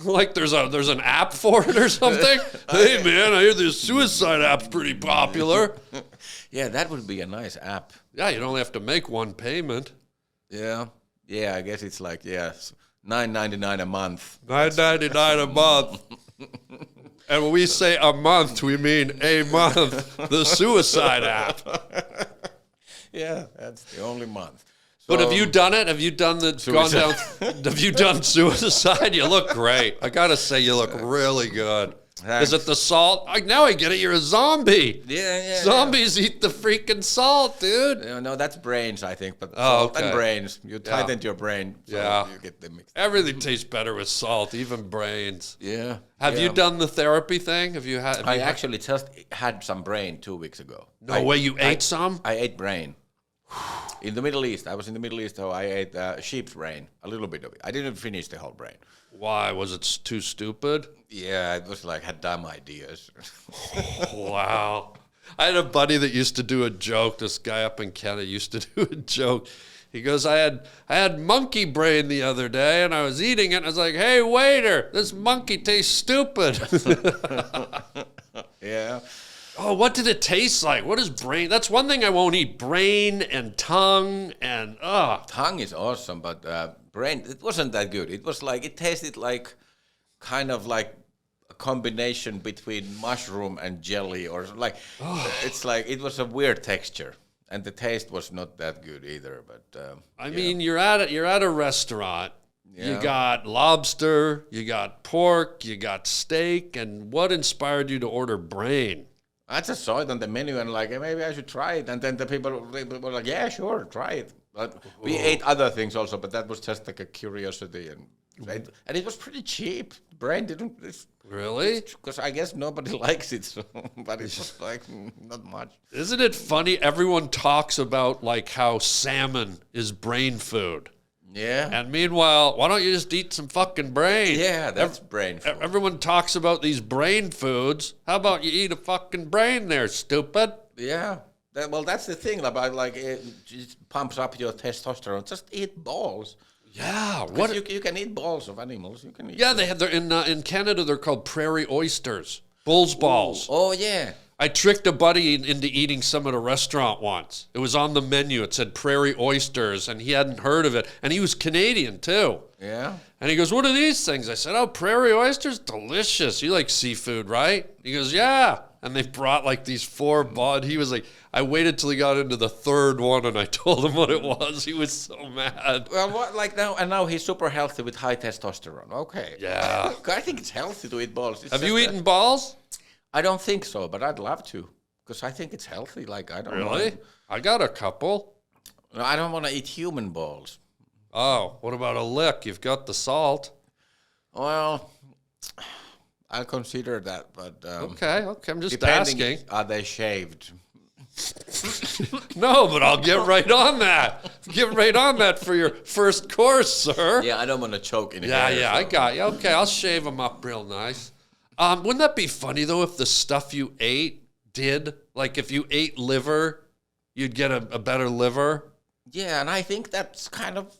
Like there's an app for it or something. Hey man, I hear this suicide app's pretty popular. Yeah, that would be a nice app. Yeah, you'd only have to make one payment. Yeah. Yeah, I guess it's like $9.99 a month. $9.99 a month. And when we say a month, we mean a month. The suicide app. Yeah, that's the only month. But So- have you done it? Have you done gone down? Have you done suicide? You look great. I gotta say, you look really good. Thanks. Is it the salt? Now I get it. You're a zombie. Yeah. Zombies eat the freaking salt, dude. No, that's brains, I think. But Oh, salt okay. and brains. You tightened your brain, so Yeah. you get them mixed. Everything tastes better with salt, even brains. Yeah. Have you done the therapy thing? Have you had? I actually just had some brain 2 weeks ago. No way, you ate some? I ate brain. in the Middle East. I was in the Middle East, so I ate sheep's brain, a little bit of it. I didn't finish the whole brain. Why? Was it too stupid? Yeah, it was like had dumb ideas. Wow. I had a buddy that used to do a joke. This guy up in Canada used to do a joke. He goes, I had monkey brain the other day, and I was eating it, and I was like, hey, waiter, this monkey tastes stupid. Yeah. Oh, what did it taste like? What is brain? That's one thing I won't eat. Brain and tongue and, Tongue is awesome, but brain, it wasn't that good. It was like, it tasted like, kind of like a combination between mushroom and jelly, or like, it's like, it was a weird texture. And the taste was not that good either, but I mean, you're at a restaurant. Yeah. You got lobster, you got pork, you got steak, and what inspired you to order brain? I just saw it on the menu and like, maybe I should try it. And then the people were like, yeah, sure, try it. But we ate other things also, but that was just like a curiosity. And it was pretty cheap. Brain didn't... Really? Because I guess nobody likes it, so, but it was like not much. Isn't it funny? Everyone talks about like how salmon is brain food. Yeah. And meanwhile, why don't you just eat some fucking brain? Yeah, that's brain food. Everyone talks about these brain foods. How about you eat a fucking brain there, stupid? Yeah. Well, that's the thing about like it pumps up your testosterone. Just eat balls. Yeah. What you can eat balls of animals. You can eat. Yeah, they're in Canada. They're called prairie oysters, bull's balls. Oh yeah. I tricked a buddy into eating some at a restaurant once. It was on the menu. It said prairie oysters, and he hadn't heard of it. And he was Canadian, too. Yeah. And he goes, what are these things? I said, oh, prairie oysters? Delicious. You like seafood, right? He goes, yeah. And they brought like these 4 bud. He was like, I waited till he got into the 3rd one, and I told him what it was. He was so mad. Well, what, like now he's super healthy with high testosterone. Okay. Yeah. I think it's healthy to eat balls. Have you eaten balls? I don't think so, but I'd love to, because I think it's healthy. Like I don't Really? I got a couple. No, I don't want to eat human balls. Oh, what about a lick? You've got the salt. Well, I'll consider that, but Okay, I'm just depending, asking. are they shaved? No, but I'll get right on that. Get right on that for your first course, sir. Yeah, I don't want to choke in Yeah, hair, I so. got you. Okay, I'll shave them up real nice. Wouldn't that be funny, though, if the stuff you ate did? Like, if you ate liver, you'd get a better liver? Yeah, and I think that's kind of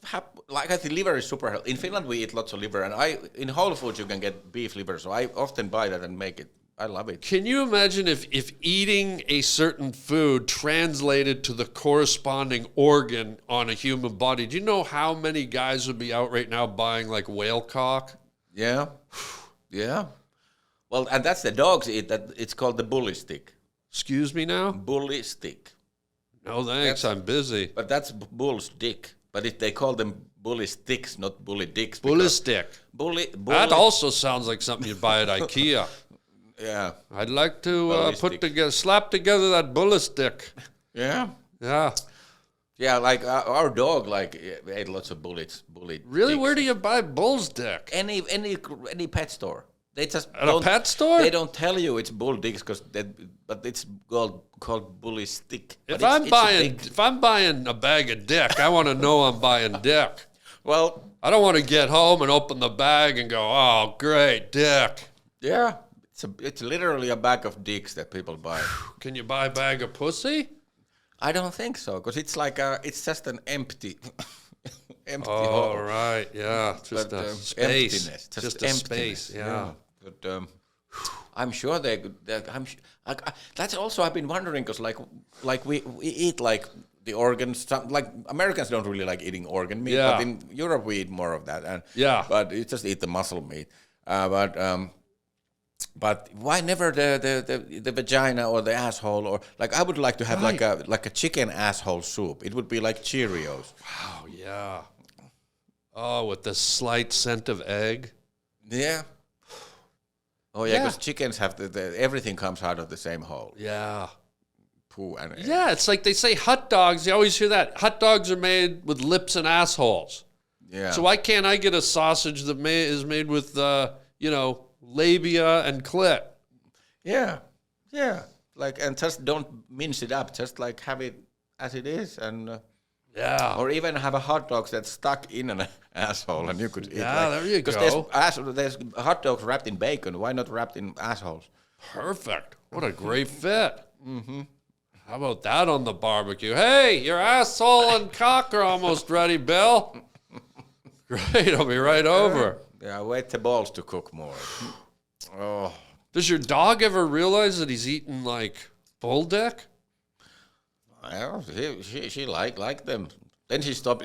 like I think liver is super healthy. In Finland, we eat lots of liver, and in Whole Foods you can get beef liver, so I often buy that and make it. I love it. Can you imagine if eating a certain food translated to the corresponding organ on a human body? Do you know how many guys would be out right now buying, like, whale cock? Yeah, yeah. Well, and that's the dogs eat that. It's called the bully stick. Excuse me now? Bully stick. No, thanks. I'm busy. But that's bull's dick. But they call them bully sticks, not bully dicks. Bully stick. Bully. That also sounds like something you'd buy at IKEA. Yeah. I'd like to slap together that bully stick. Yeah. Yeah. Yeah, like our dog, like ate lots of bully. Really? dicks. Where do you buy bull's dick? Any pet store. They just At a pet store? They don't tell you it's bull dicks but it's called bully stick. If But I'm buying a bag of dick, I want to know I'm buying dick. Well, I don't want to get home and open the bag and go, oh, great, dick. yeah, it's literally a bag of dicks that people buy. Can you buy a bag of pussy? I don't think so, because it's like it's just an empty Oh, hole. right, yeah, just But, a space, emptiness, just a emptiness, space, yeah. But I'm sure that's also I've been wondering, because like we eat like the organs, like Americans don't really like eating organ meat, Yeah. but in Europe we eat more of that, and Yeah. but you just eat the muscle meat, but why never the vagina or the asshole, or like I would like to have like a chicken asshole soup. It would be like Cheerios. Oh, yeah. Oh, with the slight scent of egg. Yeah. Oh yeah, because chickens have everything comes out of the same hole. Yeah. Poo and egg. Yeah, it's like they say hot dogs. You always hear that. Hot dogs are made with lips and assholes. Yeah. So why can't I get a sausage that is made with, labia and clit? Yeah. Yeah. Like, and just don't mince it up. Just like have it as it is, and Yeah. Or even have a hot dog that's stuck in an asshole and you could eat. Yeah, there you Because go. there's hot dogs wrapped in bacon. Why not wrapped in assholes? Perfect. What a great fit. Mm-hmm. How about that on the barbecue? Hey, your asshole and cock are almost ready, Bill. Great, I'll be right over. Yeah, wait the balls to cook more. Oh. Does your dog ever realize that he's eating like bull dick? Well, she liked them. Then she stopped.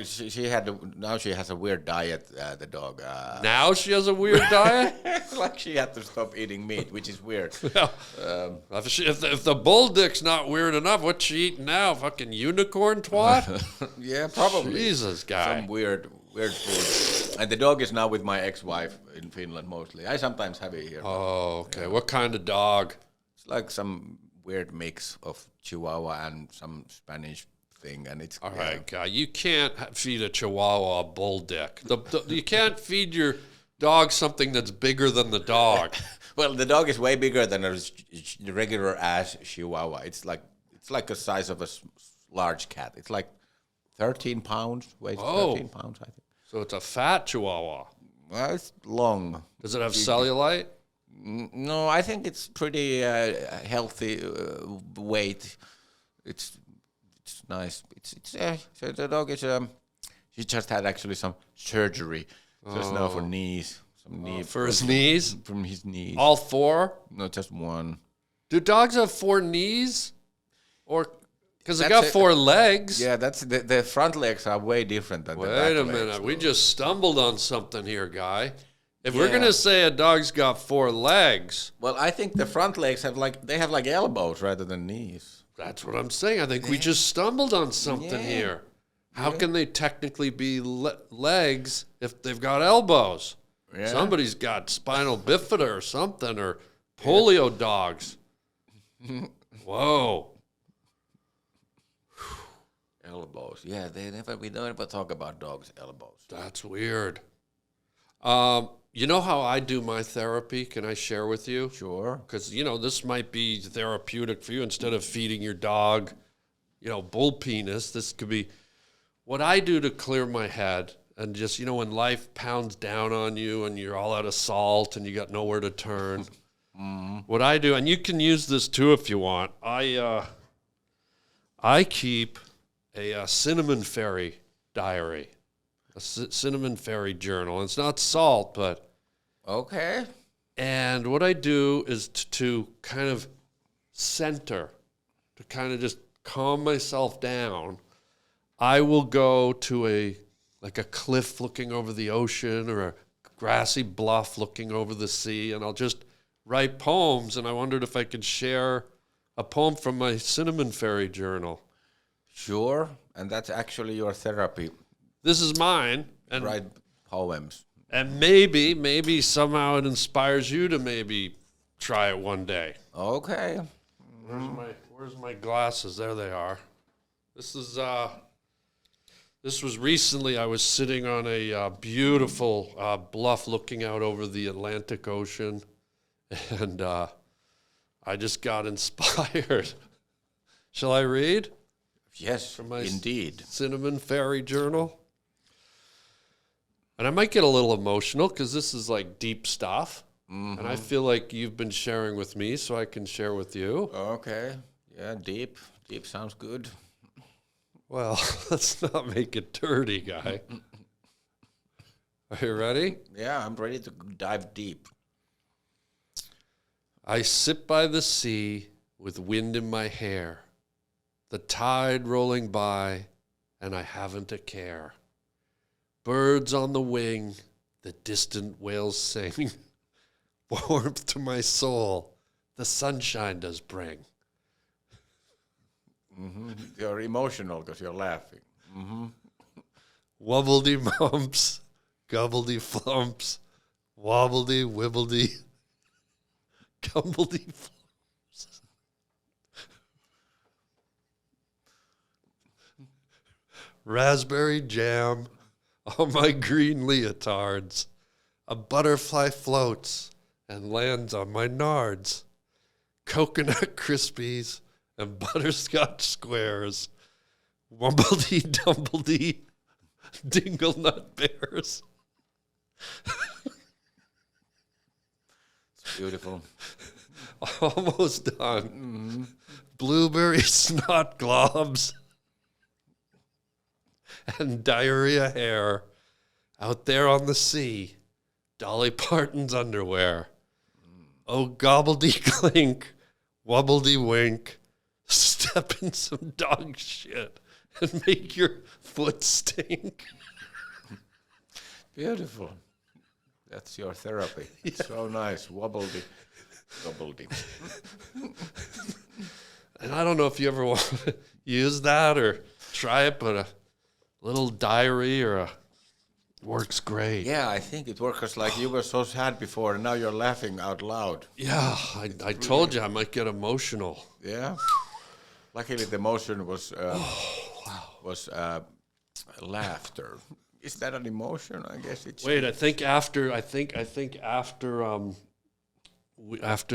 Now she has a weird diet. The dog. Now she has a weird diet? Like she had to stop eating meat, which is weird. If the bull dick's not weird enough, what's she eating now? Fucking unicorn twat? Yeah, probably. Jesus, guy. Some weird food. And the dog is now with my ex-wife in Finland mostly. I sometimes have it here. Oh, okay. What kind of dog? It's like some weird mix of Chihuahua and some Spanish thing, and it's All right, guy. You can't feed a Chihuahua a bull dick. You can't feed your dog something that's bigger than the dog. Well, the dog is way bigger than a regular ass Chihuahua. It's like the size of a large cat. It's like 13 pounds. Weighs 13 pounds, I think. So it's a fat Chihuahua. Well, it's long. Does it have cellulite? No, I think it's pretty healthy weight. It's nice. So the dog is he just had actually some surgery just now for knees. Some knee For his knees? From his knees. All four? No, just one. Do dogs have 4 knees? Or because they That's got 4 legs? Yeah, that's the front legs are way different than the back Wait a legs. minute. We just stumbled on something here, guy. If we're going to say a dog's got 4 legs. Well, I think the front legs have like elbows rather than knees. That's what I'm saying. I think we just stumbled on something here. How can they technically be legs if they've got elbows? Yeah. Somebody's got spinal bifida or something, or polio dogs. Whoa. Elbows. Yeah, we don't ever talk about dogs' elbows. That's weird. You know how I do my therapy? Can I share with you? Sure. Because, this might be therapeutic for you. Instead of feeding your dog, bull penis, this could be what I do to clear my head. And just, when life pounds down on you and you're all out of salt and you got nowhere to turn. What I do, and you can use this too if you want, I keep a cinnamon fairy diary. A cinnamon fairy journal. It's not salt, but... Okay. And what I do is to kind of center, to kind of just calm myself down. I will go to a cliff looking over the ocean or a grassy bluff looking over the sea, and I'll just write poems, and I wondered if I could share a poem from my cinnamon fairy journal. Sure, and that's actually your therapy. This is mine. And write poems. And maybe somehow it inspires you to maybe try it one day. Okay. Where's my glasses? There they are. This was recently. I was sitting on a beautiful bluff looking out over the Atlantic Ocean, and I just got inspired. Shall I read? Yes, from my indeed. Cinnamon Fairy Journal. And I might get a little emotional because this is like deep stuff. And I feel like you've been sharing with me, so I can share with you. Okay. Yeah, deep. Deep sounds good. Well, let's not make it dirty, guy. Are you ready? Yeah, I'm ready to dive deep. I sit by the sea with wind in my hair, the tide rolling by, and I haven't a care. Birds on the wing, the distant whales sing. Warmth to my soul, the sunshine does bring. You're emotional because you're laughing. Wobbledy mumps, gobbledy flumps, wobbledy wibbledy, gumbledy flumps. Raspberry jam on my green leotards. A butterfly floats and lands on my nards. Coconut Krispies and butterscotch squares. Wumbledy Dumbledy Dingle Nut Bears. It's beautiful. Almost done. Blueberry Snot Globs. And Diarrhea Hair. Out there on the sea. Dolly Parton's underwear. Oh, gobbledy-clink. Wobbledy-wink. Step in some dog shit and make your foot stink. Beautiful. That's your therapy. Yeah. So nice. Wobbledy. And I don't know if you ever want to use that or try it, but a little diary or a works great. Yeah, I think it works like you were so sad before and now you're laughing out loud. Yeah, I told you I might get emotional. Yeah. Luckily the emotion was laughter. Is that an emotion? I guess it's. Wait, I think after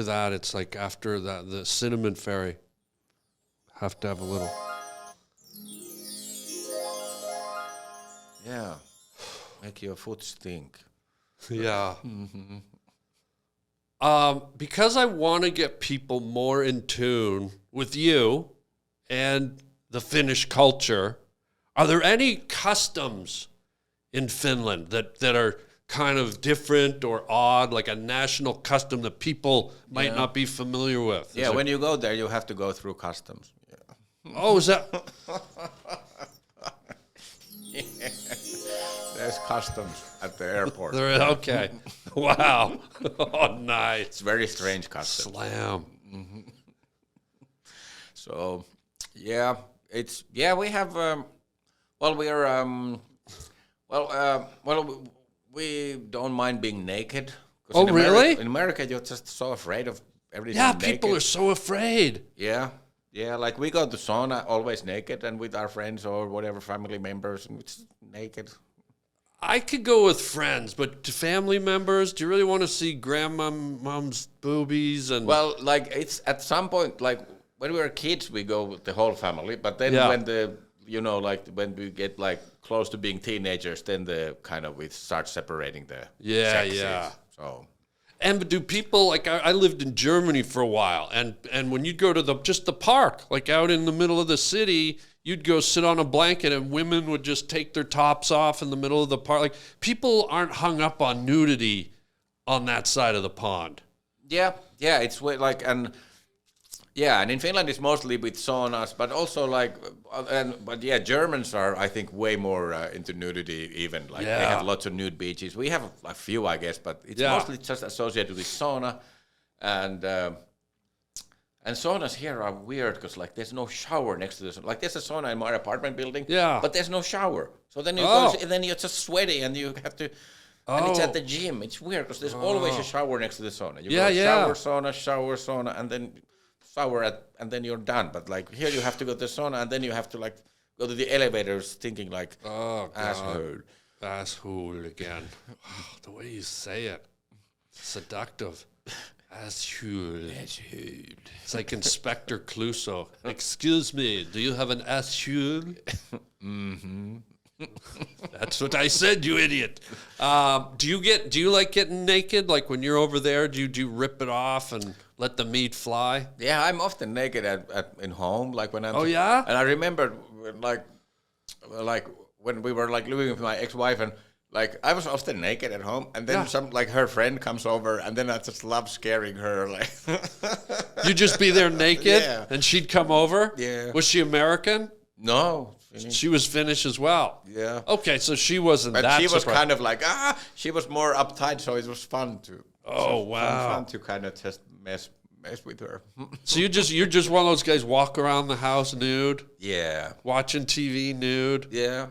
that, it's like after that, the cinnamon fairy. Have to have a little. Yeah. Make your foot stink. Yeah. Because I want to get people more in tune with you and the Finnish culture, are there any customs in Finland that are kind of different or odd, like a national custom that people might not be familiar with? Yeah, when you go there, you have to go through customs. Yeah. Oh, is that? There's customs at the airport. Okay. Wow. Oh, nice. It's very strange customs. Slam. So, yeah, we have. We don't mind being naked. Oh, really? In America, you're just so afraid of everything. Yeah, naked. people are so afraid. Yeah, like we go to sauna always naked and with our friends or whatever family members, and it's naked. I could go with friends, but to family members, do you really want to see grandmom's boobies? And well, like it's at some point, like when we were kids, we go with the whole family. But then when we get like close to being teenagers, then we start separating the sexes. Yeah. So. But do people, like I lived in Germany for a while, and when you'd go to the park, like out in the middle of the city, you'd go sit on a blanket and women would just take their tops off in the middle of the park. Like people aren't hung up on nudity on that side of the pond. Yeah, it's like and in Finland it's mostly with saunas, but also Germans are I think way more into nudity even. Like they have lots of nude beaches. We have a few, I guess, but it's mostly just associated with sauna and saunas here are weird because like there's no shower next to the sauna. Like there's a sauna in my apartment building, but there's no shower. So then then you're just sweaty and you have to. And it's at the gym. It's weird because there's always a shower next to the sauna. You go shower sauna, and then shower and then you're done. But like here you have to go to the sauna and then you have to like go to the elevators thinking like asshole again. The way you say it, seductive. Asshole. It's like Inspector Clouseau. Excuse me, do you have an asshole? Mm-hmm. That's what I said, you idiot. Do you like getting naked? Like when you're over there, do you rip it off and let the meat fly? Yeah, I'm often naked in home, like when I'm. Oh yeah. And I remember like when we were like living with my ex-wife and. Like I was often naked at home, and then some like her friend comes over, and then I just love scaring her. Like you'd just be there naked, and she'd come over. Yeah. Was she American? No, she was Finnish as well. Yeah. Okay, so she wasn't. But that she was surprised. kind of like she was more uptight, so it was fun to. Oh wow! Fun to kind of just mess with her. So you're just one of those guys walk around the house nude. Yeah. Watching TV nude. Yeah.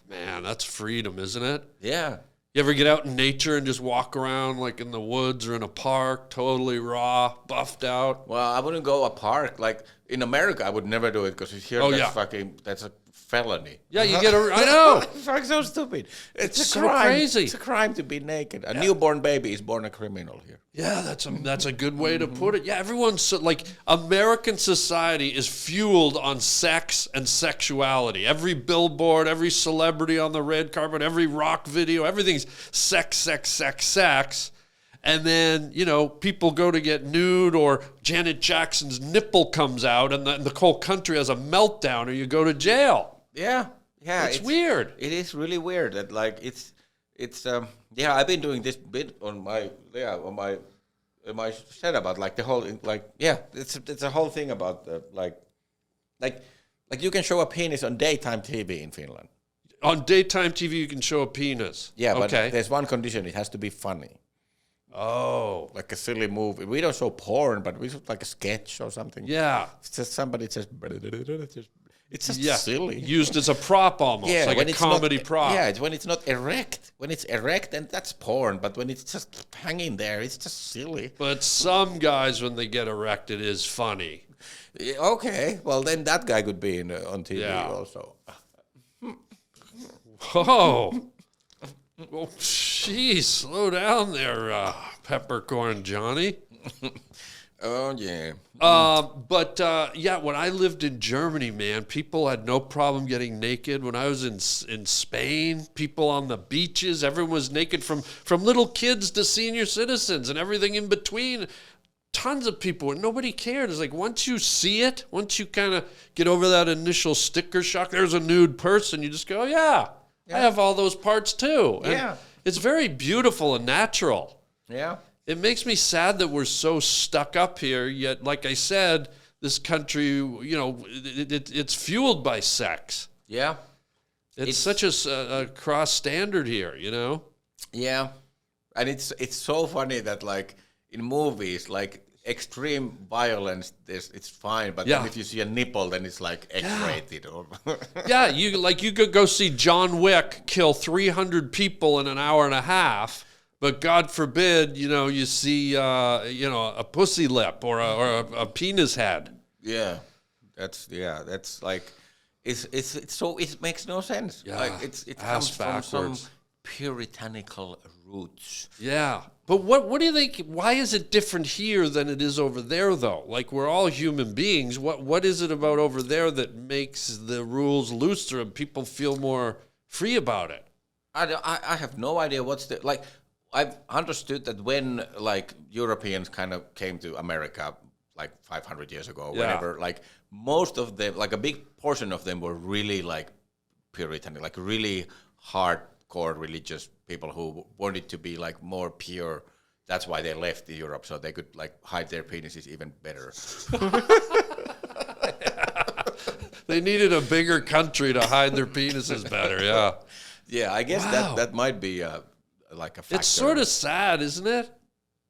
Man, that's freedom, isn't it? Yeah. You ever get out in nature and just walk around like in the woods or in a park, totally raw, buffed out? Well, I wouldn't go a park. Like in America, I would never do it because here that's a felony. Yeah, you get I know. It's like so stupid. It's a so crime. crazy. It's a crime to be naked. A newborn baby is born a criminal here. Yeah, that's a good way to put it. Yeah, everyone's like American society is fueled on sex and sexuality. Every billboard, every celebrity on the red carpet, every rock video, everything's sex, sex, sex, sex. And then, people go to get nude or Janet Jackson's nipple comes out and the whole country has a meltdown or you go to jail. Yeah. It's weird. It is really weird that I've been doing this bit on my set about like the whole it's a whole thing about like you can show a penis on daytime TV in Finland. On daytime TV you can show a penis. Yeah, but there's one condition, it has to be funny. Oh. Like a silly movie. We don't show porn, but we show like a sketch or something. Yeah. It's just somebody just it's just silly. Used as a prop almost, like a comedy prop. Yeah, it's when it's not erect. When it's erect, then that's porn. But when it's just hanging there, it's just silly. But some guys, when they get erect, it is funny. Yeah, okay, well then that guy could be on TV also. Whoa. Oh, jeez, slow down there, Peppercorn Johnny. Oh, yeah. But when I lived in Germany, man, people had no problem getting naked. When I was in Spain, people on the beaches, everyone was naked from little kids to senior citizens and everything in between. Tons of people, and nobody cared. It's like once you see it, once you kind of get over that initial sticker shock, there's a nude person, you just go, oh, yeah. I have all those parts too. And it's very beautiful and natural. Yeah. It makes me sad that we're so stuck up here, yet, like I said, this country, it's fueled by sex. Yeah. It's such a cross standard here, Yeah. And it's so funny that, like, in movies, like, extreme violence, it's fine, but then if you see a nipple, then it's like X-rated. Yeah, you could go see John Wick kill 300 people in an hour and a half, but God forbid, you see, a pussy lip or a penis head. Yeah, that's like, it's so it makes no sense. Yeah, like it comes backwards. from some puritanical roots. Yeah. But what do you think? Why is it different here than it is over there, though? Like, we're all human beings. What is it about over there that makes the rules looser and people feel more free about it? I have no idea what's the, like, I've understood that when, like, Europeans kind of came to America, like, 500 years ago, whatever, like, most of them, like, a big portion of them were really, like, Puritan, like, really hardcore religious people who wanted to be like more pure. That's why they left Europe, so they could like hide their penises even better. They needed a bigger country to hide their penises better. Yeah. Yeah, I guess that might be like a factor. It's sort of sad, isn't it?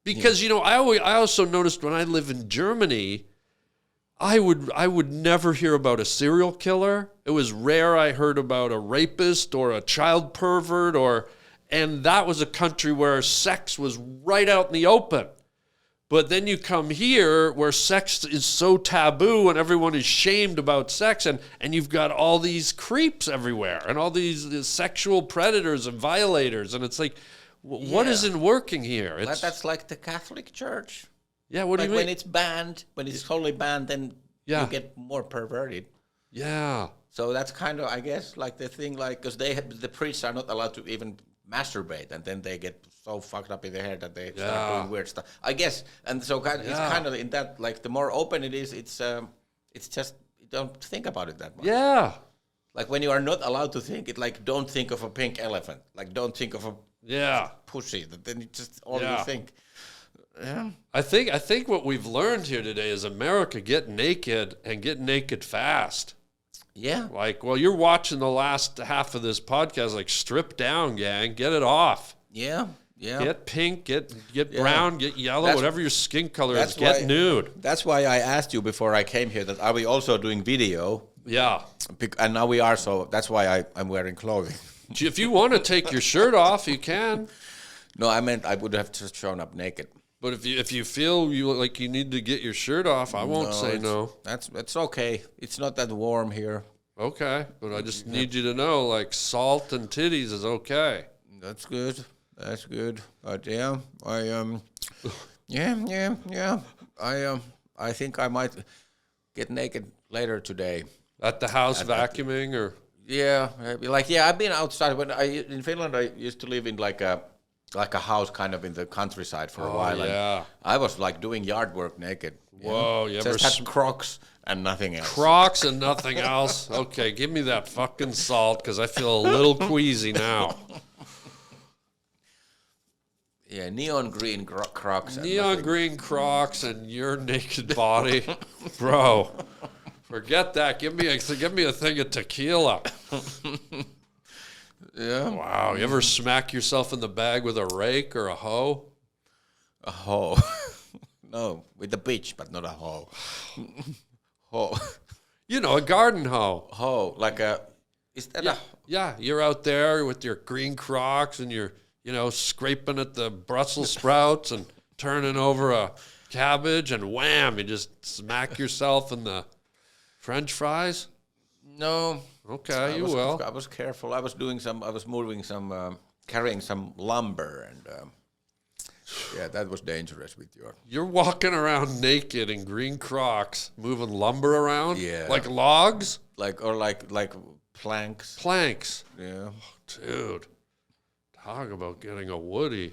Because I also noticed when I live in Germany, I would never hear about a serial killer. It was rare I heard about a rapist or a child pervert and that was a country where sex was right out in the open. But then you come here where sex is so taboo and everyone is shamed about sex and you've got all these creeps everywhere and all these sexual predators and violators. And it's like, what isn't working here? That's like the Catholic Church. Yeah, what do you mean? When it's banned, when it's totally banned, then you get more perverted. Yeah. So that's kind of, I guess, like the thing, like, because the priests are not allowed to even masturbate, and then they get so fucked up in their head that they start doing weird stuff, I guess. And so it's kind of in that, like, the more open it is, it's just, you don't think about it that much. Yeah. Like, when you are not allowed to think it, like, don't think of a pink elephant. Like, don't think of a pussy. Then you just all you think. Yeah. I think what we've learned here today is America, get naked and get naked fast. Yeah. Like, well, you're watching the last half of this podcast, like, strip down, gang. Get it off. Yeah. Yeah. Get pink, get brown, get yellow, whatever your skin color is, get nude. That's why I asked you before I came here that are we also doing video? Yeah. And now we are, so that's why I'm wearing clothing. If you want to take your shirt off, you can. No, I meant I would have just shown up naked. But if you feel you need to get your shirt off, I won't say no. It's okay. It's not that warm here. Okay, but I just need you to know, like, salt and titties is okay. That's good. That's good. But yeah, yeah. I think I might get naked later today. At the house vacuuming or? Yeah, I've been outside. In Finland, I used to live in like a house kind of in the countryside for a while. Yeah. And I was like doing yard work naked. Whoa, you ever just had Crocs and nothing else. Crocs and nothing else? Okay, give me that fucking salt because I feel a little queasy now. Yeah, neon green Crocs. Neon green Crocs and your naked body. Bro, forget that. Give me a thing of tequila. Yeah. Wow, you ever smack yourself in the bag with a rake or a hoe? A hoe. No, with a bitch, but not a hoe. Hoe. You know, a garden hoe. Hoe, like a... Is that a... Yeah, you're out there with your green Crocs and you're, scraping at the Brussels sprouts and turning over a cabbage and wham, you just smack yourself in the French fries? No. Okay, you will. I was careful. I was moving some, carrying some lumber, and yeah, that was dangerous with your. You're walking around naked in green Crocs, moving lumber around? Yeah. Like logs? Like planks. Planks. Yeah. Dude, talk about getting a woody.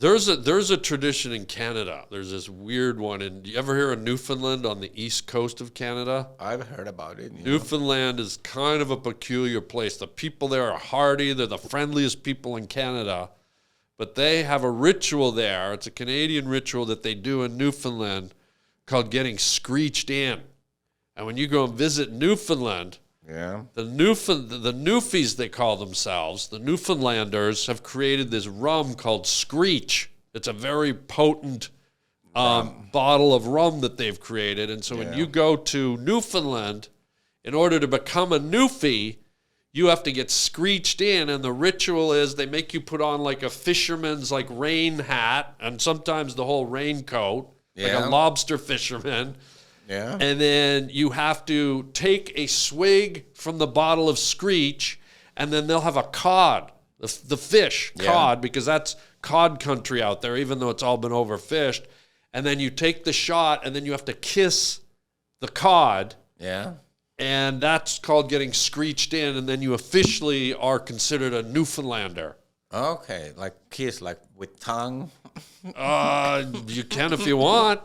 There's a tradition in Canada. There's this weird one. And you ever hear of Newfoundland on the east coast of Canada? I've heard about it. Newfoundland is kind of a peculiar place. The people there are hardy. They're the friendliest people in Canada. But they have a ritual there. It's a Canadian ritual that they do in Newfoundland called getting screeched in. And when you go and visit Newfoundland, yeah, the Newfies, they call themselves, the Newfoundlanders, have created this rum called Screech. It's a very potent bottle of rum that they've created. And so when you go to Newfoundland, in order to become a Newfie, you have to get screeched in. And the ritual is they make you put on like a fisherman's like rain hat and sometimes the whole raincoat, like a lobster fisherman. Yeah. And then you have to take a swig from the bottle of Screech, and then they'll have a cod, the fish, cod, because that's cod country out there, even though it's all been overfished. And then you take the shot, and then you have to kiss the cod. Yeah. And that's called getting screeched in, and then you officially are considered a Newfoundlander. Okay, like kiss, like with tongue? You can if you want.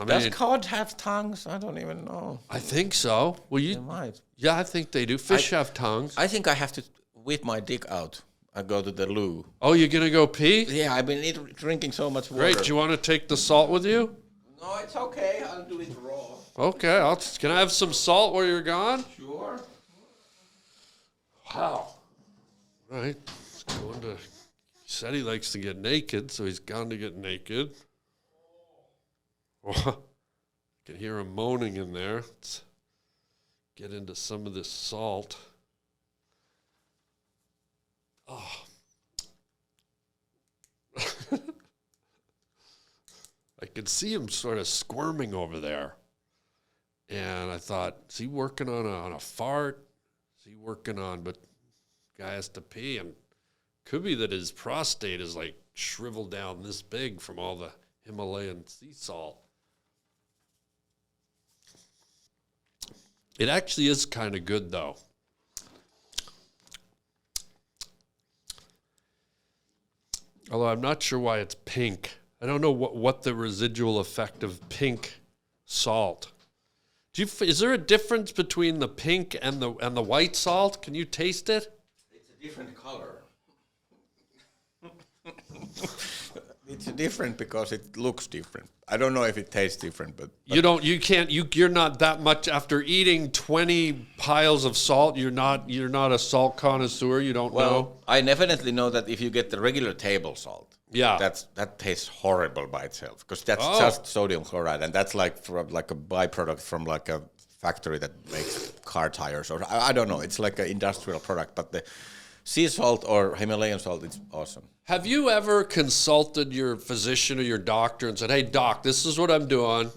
Does cod have tongues? I don't even know. I think so. Well, They might. Yeah, I think they do. Fish have tongues. I think I have to whip my dick out. I go to the loo. Oh, you're going to go pee? Yeah, I've been drinking so much water. Great. Do you want to take the salt with you? No, it's okay. I'll do it raw. Okay. Can I have some salt while you're gone? Sure. Wow. All right. He's going to... He said he likes to get naked, so he's gone to get naked. I can hear him moaning in there. Let's get into some of this salt. Oh. I could see him sort of squirming over there. And I thought, is he working on a fart? Is he working on, but guy has to pee. And could be that his prostate is like shriveled down this big from all the Himalayan sea salt. It actually is kind of good, though. Although I'm not sure why it's pink. I don't know what the residual effect of pink salt. Is there a difference between the pink and the white salt? Can you taste it? It's a different color. It's different because it looks different. I don't know if it tastes different, but you're not that much after eating 20 piles of salt. You're not a salt connoisseur. You don't know. I definitely know that if you get the regular table salt, yeah, that tastes horrible by itself because that's just sodium chloride, and that's like a byproduct from like a factory that makes car tires, or I don't know. It's like an industrial product, but the sea salt or Himalayan salt, it's awesome. Have you ever consulted your physician or your doctor and said, hey, doc, this is what I'm doing.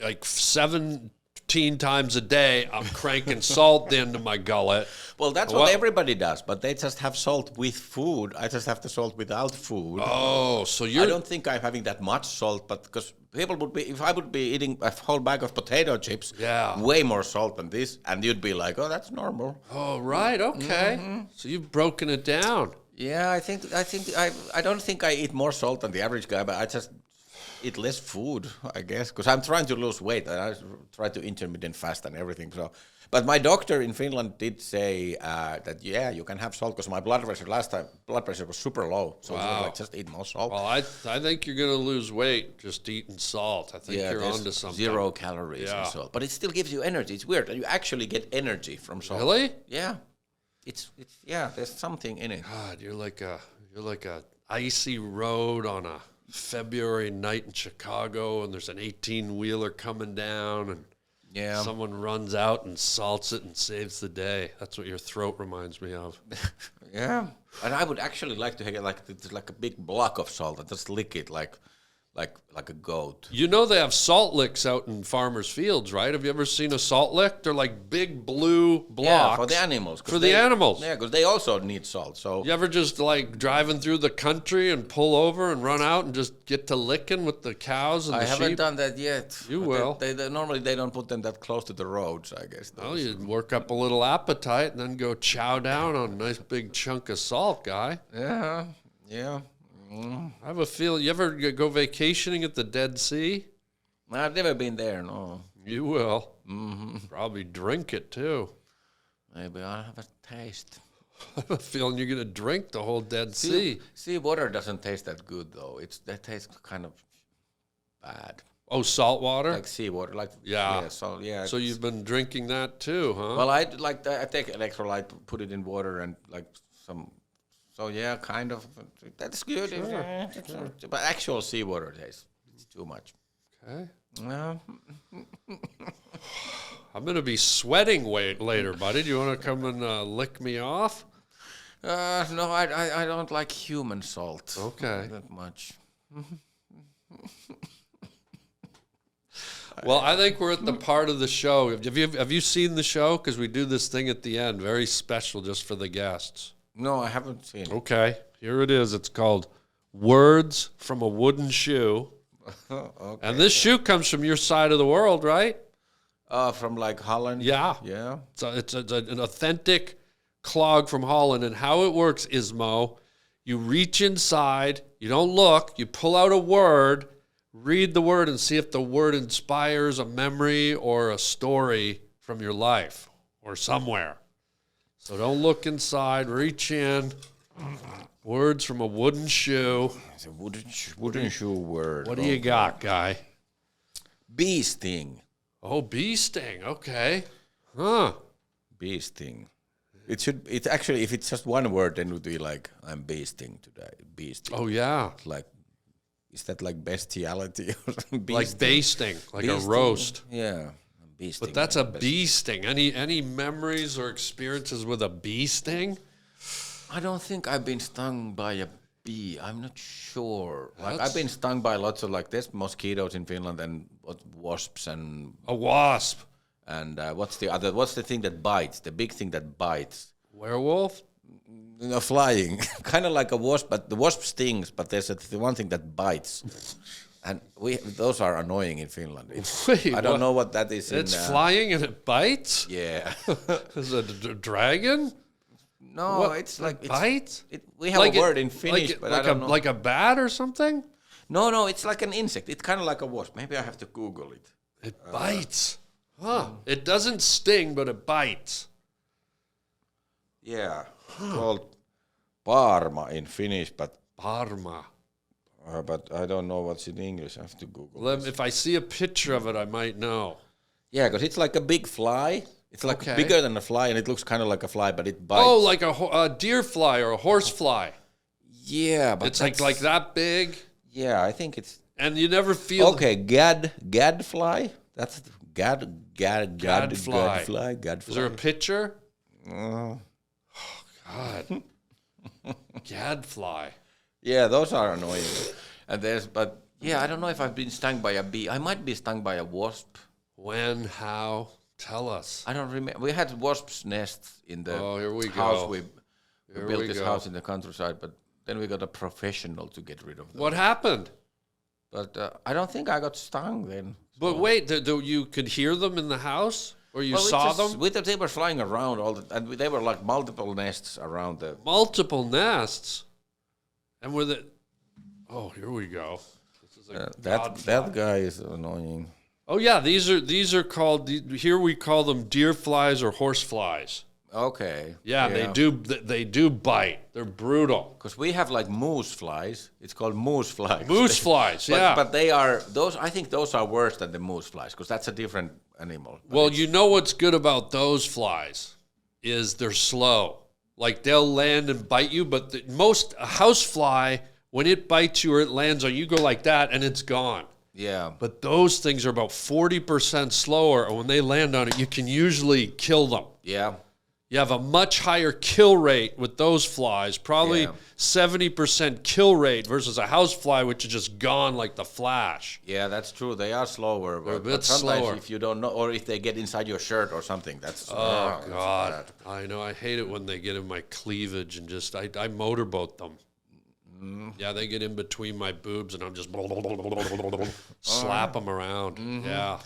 Like 7 15 times a day, I'm cranking salt into my gullet. Well, that's what everybody does, but they just have salt with food. I just have the salt without food. Oh, so I don't think I'm having that much salt, but because people would be, if I would be eating a whole bag of potato chips, way more salt than this, and you'd be like, oh, that's normal. Oh, right, okay. So you've broken it down. Yeah, I don't think I eat more salt than the average guy, but I just eat less food, I guess, because I'm trying to lose weight and I try to intermittent fast and everything. So, but my doctor in Finland did say that you can have salt because my blood pressure was super low. So it was like just eat more salt. Well, I think you're gonna lose weight just eating salt. I think you're onto something. 0 calories in salt, but it still gives you energy. It's weird. You actually get energy from salt. Really? Yeah. It's there's something in it. God, you're like a icy road on a February night in Chicago, and there's an 18-wheeler coming down, and someone runs out and salts it and saves the day. That's what your throat reminds me of. Yeah, and I would actually like to get like a big block of salt and just lick it like a goat. You know they have salt licks out in farmers' fields, right? Have you ever seen a salt lick? They're like big blue blocks. Yeah, for the animals. Yeah, because they also need salt. So you ever just like driving through the country and pull over and run out and just get to licking with the cows and the sheep? I haven't done that yet. You will. They normally they don't put them that close to the roads, I guess. Well, you work up a little appetite and then go chow down on a nice big chunk of salt, guy. Yeah. I have a feeling. You ever go vacationing at the Dead Sea? I've never been there, no. You will. Mm-hmm. Probably drink it, too. Maybe I'll have a taste. I have a feeling you're going to drink the whole Dead Sea. Sea water doesn't taste that good, though. That tastes kind of bad. Oh, salt water? Like seawater. So you've been drinking that, too, huh? Well, I take electrolyte, put it in water, and like some... So yeah, kind of. That's good. Sure. But actual seawater tastes too much. Okay. Well, I'm gonna be sweating later, buddy. Do you want to come and lick me off? No, I don't like human salt. Okay. That much. Well, I think we're at the part of the show. Have you seen the show? Because we do this thing at the end, very special, just for the guests. No, I haven't seen it. Okay, here it is. It's called Words from a Wooden Shoe. Okay. And this shoe comes from your side of the world, right? From like Holland? Yeah. Yeah. So it's an authentic clog from Holland. And how it works, Ismo, you reach inside, you don't look, you pull out a word, read the word, and see if the word inspires a memory or a story from your life or somewhere. So don't look inside, reach in. Words from a wooden shoe. It's a wooden shoe word. What do you got, guy? Bee sting. Oh, bee sting. Okay. Huh. Bee sting. It's actually, if it's just one word, then it would be like, I'm bee sting today. Bee sting. Oh, yeah. Like, is that like bestiality or something? Like basting, like a roast. Yeah. But that's a bee sting. Any memories or experiences with a bee sting? I don't think I've been stung by a bee. I'm not sure. Like I've been stung by lots of there's mosquitoes in Finland and wasps and a wasp. And what's the thing that bites? The big thing that bites. Werewolf? No, flying. Kind of like a wasp, but the wasp stings. But there's the one thing that bites. And those are annoying in Finland. Wait, I don't know what that is. It's flying and it bites? Yeah. Is it a dragon? No, it's like... bites? We have a word in Finnish, but I don't know. Like a bat or something? No, it's like an insect. It's kind of like a wasp. Maybe I have to Google it. It bites. Huh. It doesn't sting, but it bites. Yeah. Called parma in Finnish, but... Parma. But I don't know what's in English. I have to Google it. If I see a picture of it, I might know. Yeah, because it's like a big fly. It's like bigger than a fly, and it looks kind of like a fly, but it bites. Oh, like a deer fly or a horse fly. Yeah, but it's like that big. Yeah, I think it's. And you never feel. Okay, gad fly. That's gad fly. Is there a picture? Oh God. Gadfly. Yeah, those are annoying. And I don't know if I've been stung by a bee. I might be stung by a wasp. When? How? Tell us. I don't remember. We had wasps' nests in the Here we house. go. We built this house in the countryside, but then we got a professional to get rid of them. What happened? But I don't think I got stung then. But wait, you could hear them in the house? Or you saw them? They were flying around and they were like multiple nests around the... Multiple nests? And were the... Oh, here we go. This is that guy is annoying. Oh yeah, these are called, here we call them deer flies or horse flies. Okay. Yeah, they do bite. They're brutal. Because we have like moose flies. It's called moose flies. Moose flies, yeah. But they are, I think those are worse than the moose flies because that's a different animal. Well, you know what's good about those flies is they're slow. Like they'll land and bite you, but a house fly, when it bites you or it lands on you, go like that and it's gone. Yeah. But those things are about 40% slower, and when they land on it, you can usually kill them. Yeah. You have a much higher kill rate with those flies, probably 70% kill rate versus a house fly, which is just gone like the flash. Yeah, that's true. They are slower. They're a bit but sometimes slower. If you don't know, or if they get inside your shirt or something, that's... Oh, that's God. bad. I know. I hate it when they get in my cleavage and just, I motorboat them. Yeah, they get in between my boobs and I'm just slap them around. Yeah.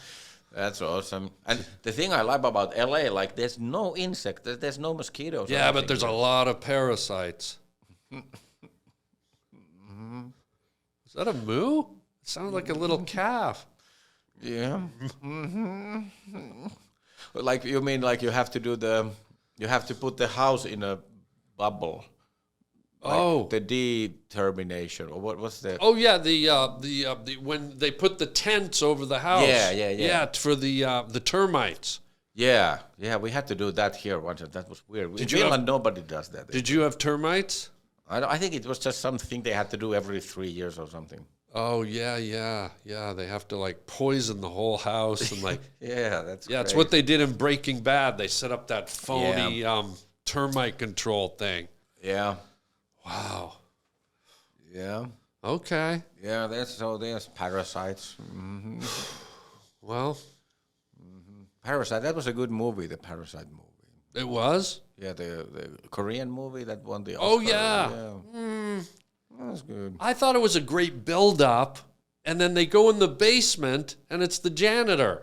That's awesome. And the thing I like about LA, like there's no insect, there's no mosquitoes. Yeah, but there's a lot of parasites. Is that a moo? It sounds like a little calf. Yeah. Like you mean like you have to put the house in a bubble. Like the determination, or what's that? Oh yeah, the when they put the tents over the house. Yeah. Yeah, for the termites. Yeah, we had to do that here once. That was weird. In Finland, nobody does that. Did you have termites? I think it was just something they had to do every 3 years or something. Oh yeah. They have to like poison the whole house and like. Yeah, that's. Yeah, it's what they did in Breaking Bad. They set up that phony termite control thing. Yeah. Wow. Yeah. Okay. Yeah, there's parasites. Mm-hmm. Well, Parasite. That was a good movie. The Parasite movie. It was. Yeah, the Korean movie that won the Oscar. Oh yeah. That was good. I thought it was a great build-up, and then they go in the basement, and it's the janitor.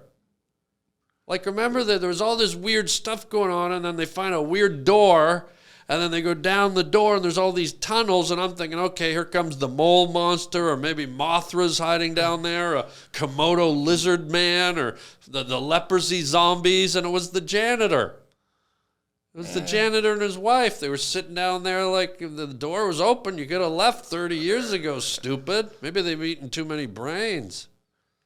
Like, remember that there was all this weird stuff going on, and then they find a weird door. And then they go down the door, and there's all these tunnels, and I'm thinking, okay, here comes the mole monster, or maybe Mothra's hiding down there, a Komodo lizard man, or the leprosy zombies, and it was the janitor. It was the janitor and his wife. They were sitting down there like the door was open. You could have left 30 years ago, stupid. Maybe they've eaten too many brains.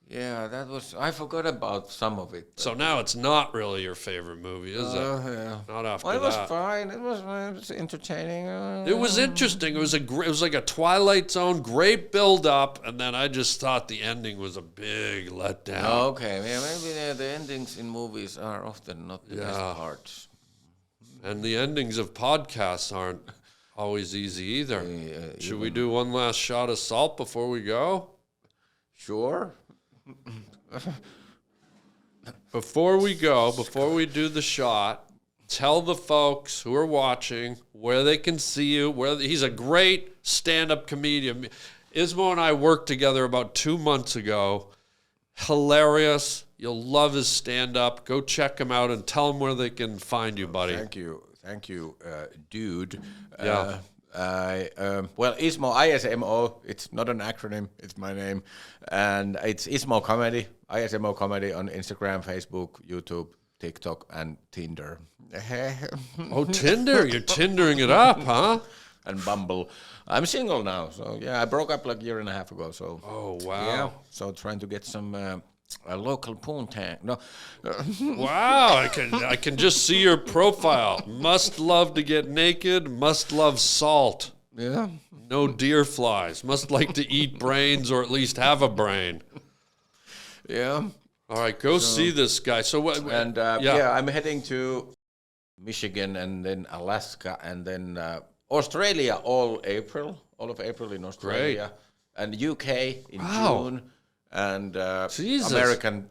Yeah, I forgot about some of it. So now it's not really your favorite movie, is it? Yeah. Not after It was that. fine. It was entertaining. It was interesting. It was like a Twilight Zone, great build-up, and then I just thought the ending was a big letdown. Okay, yeah, maybe the endings in movies are often not the best parts. And the endings of podcasts aren't always easy either. Should we do one last shot of salt before we go? Sure. Before we do the shot, tell the folks who are watching where they can see you. He's a great stand-up comedian. Ismo and I worked together about 2 months ago. Hilarious. You'll love his stand-up. Go check him out and tell them where they can find you, buddy. Thank you, dude. Yeah. ISMO, ISMO, it's not an acronym, it's my name. And it's ISMO Comedy, ISMO Comedy on Instagram, Facebook, YouTube, TikTok, and Tinder. Oh, Tinder. You're Tindering it up, huh? And Bumble. I'm single now, so yeah, I broke up like a year and a half ago, so. Oh, wow. Yeah, so trying to get some a local poontang. No. Wow, I can just see your profile. Must love to get naked, must love salt. Yeah. No deer flies. Must like to eat brains or at least have a brain. Yeah. All right, go see this guy. So what? And I'm heading to Michigan and then Alaska and then Australia all of April in Australia. Great. And UK in June and Jesus. American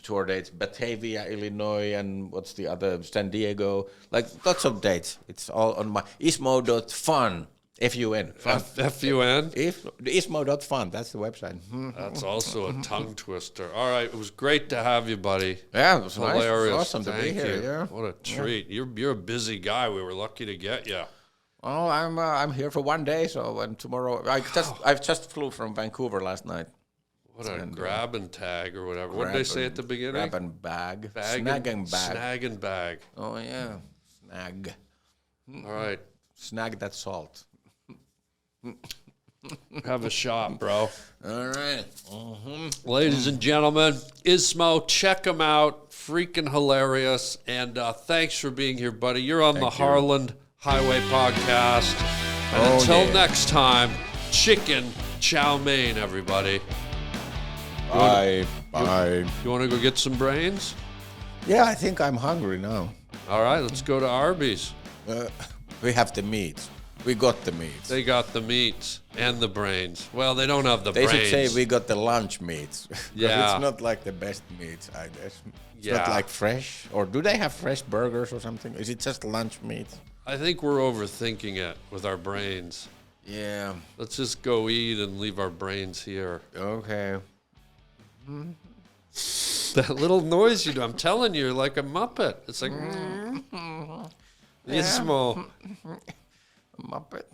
tour dates, Batavia, Illinois, and what's the other, San Diego, like lots of dates. It's all on my ismo.fun, F-U-N. F-U-N? Ismo.fun, that's the website. That's also a tongue twister. All right, it was great to have you, buddy. Yeah, it was Hilarious. nice. It was awesome to be Thank here. you. Yeah. What a treat. You're a busy guy. We were lucky to get you. Oh, I'm here for one day, so and tomorrow I just flew from Vancouver last night. What a grab and tag or whatever. What did they say at the beginning? Grab and bag. Snag and bag. Snag and bag. Oh yeah, snag. All right. Snag that salt. Have a shot, bro. All right. Ladies and gentlemen, ISMO, check him out. Freaking hilarious. And thanks for being here, buddy. You're on the Harland Highway Podcast. And until next time, chicken chow mein, everybody. Bye. You want to go get some brains? Yeah, I think I'm hungry now. All right, let's go to Arby's. We have the meat. We got the meat. They got the meats and the brains. Well, they don't have the brains. They should say we got the lunch meat. Yeah. It's not like the best meat, I guess. It's Yeah. not like fresh. Or do they have fresh burgers or something? Is it just lunch meat? I think we're overthinking it with our brains. Yeah. Let's just go eat and leave our brains here. Okay. That little noise you do, I'm telling you, you're like a Muppet. It's like, ISMO. Muppet.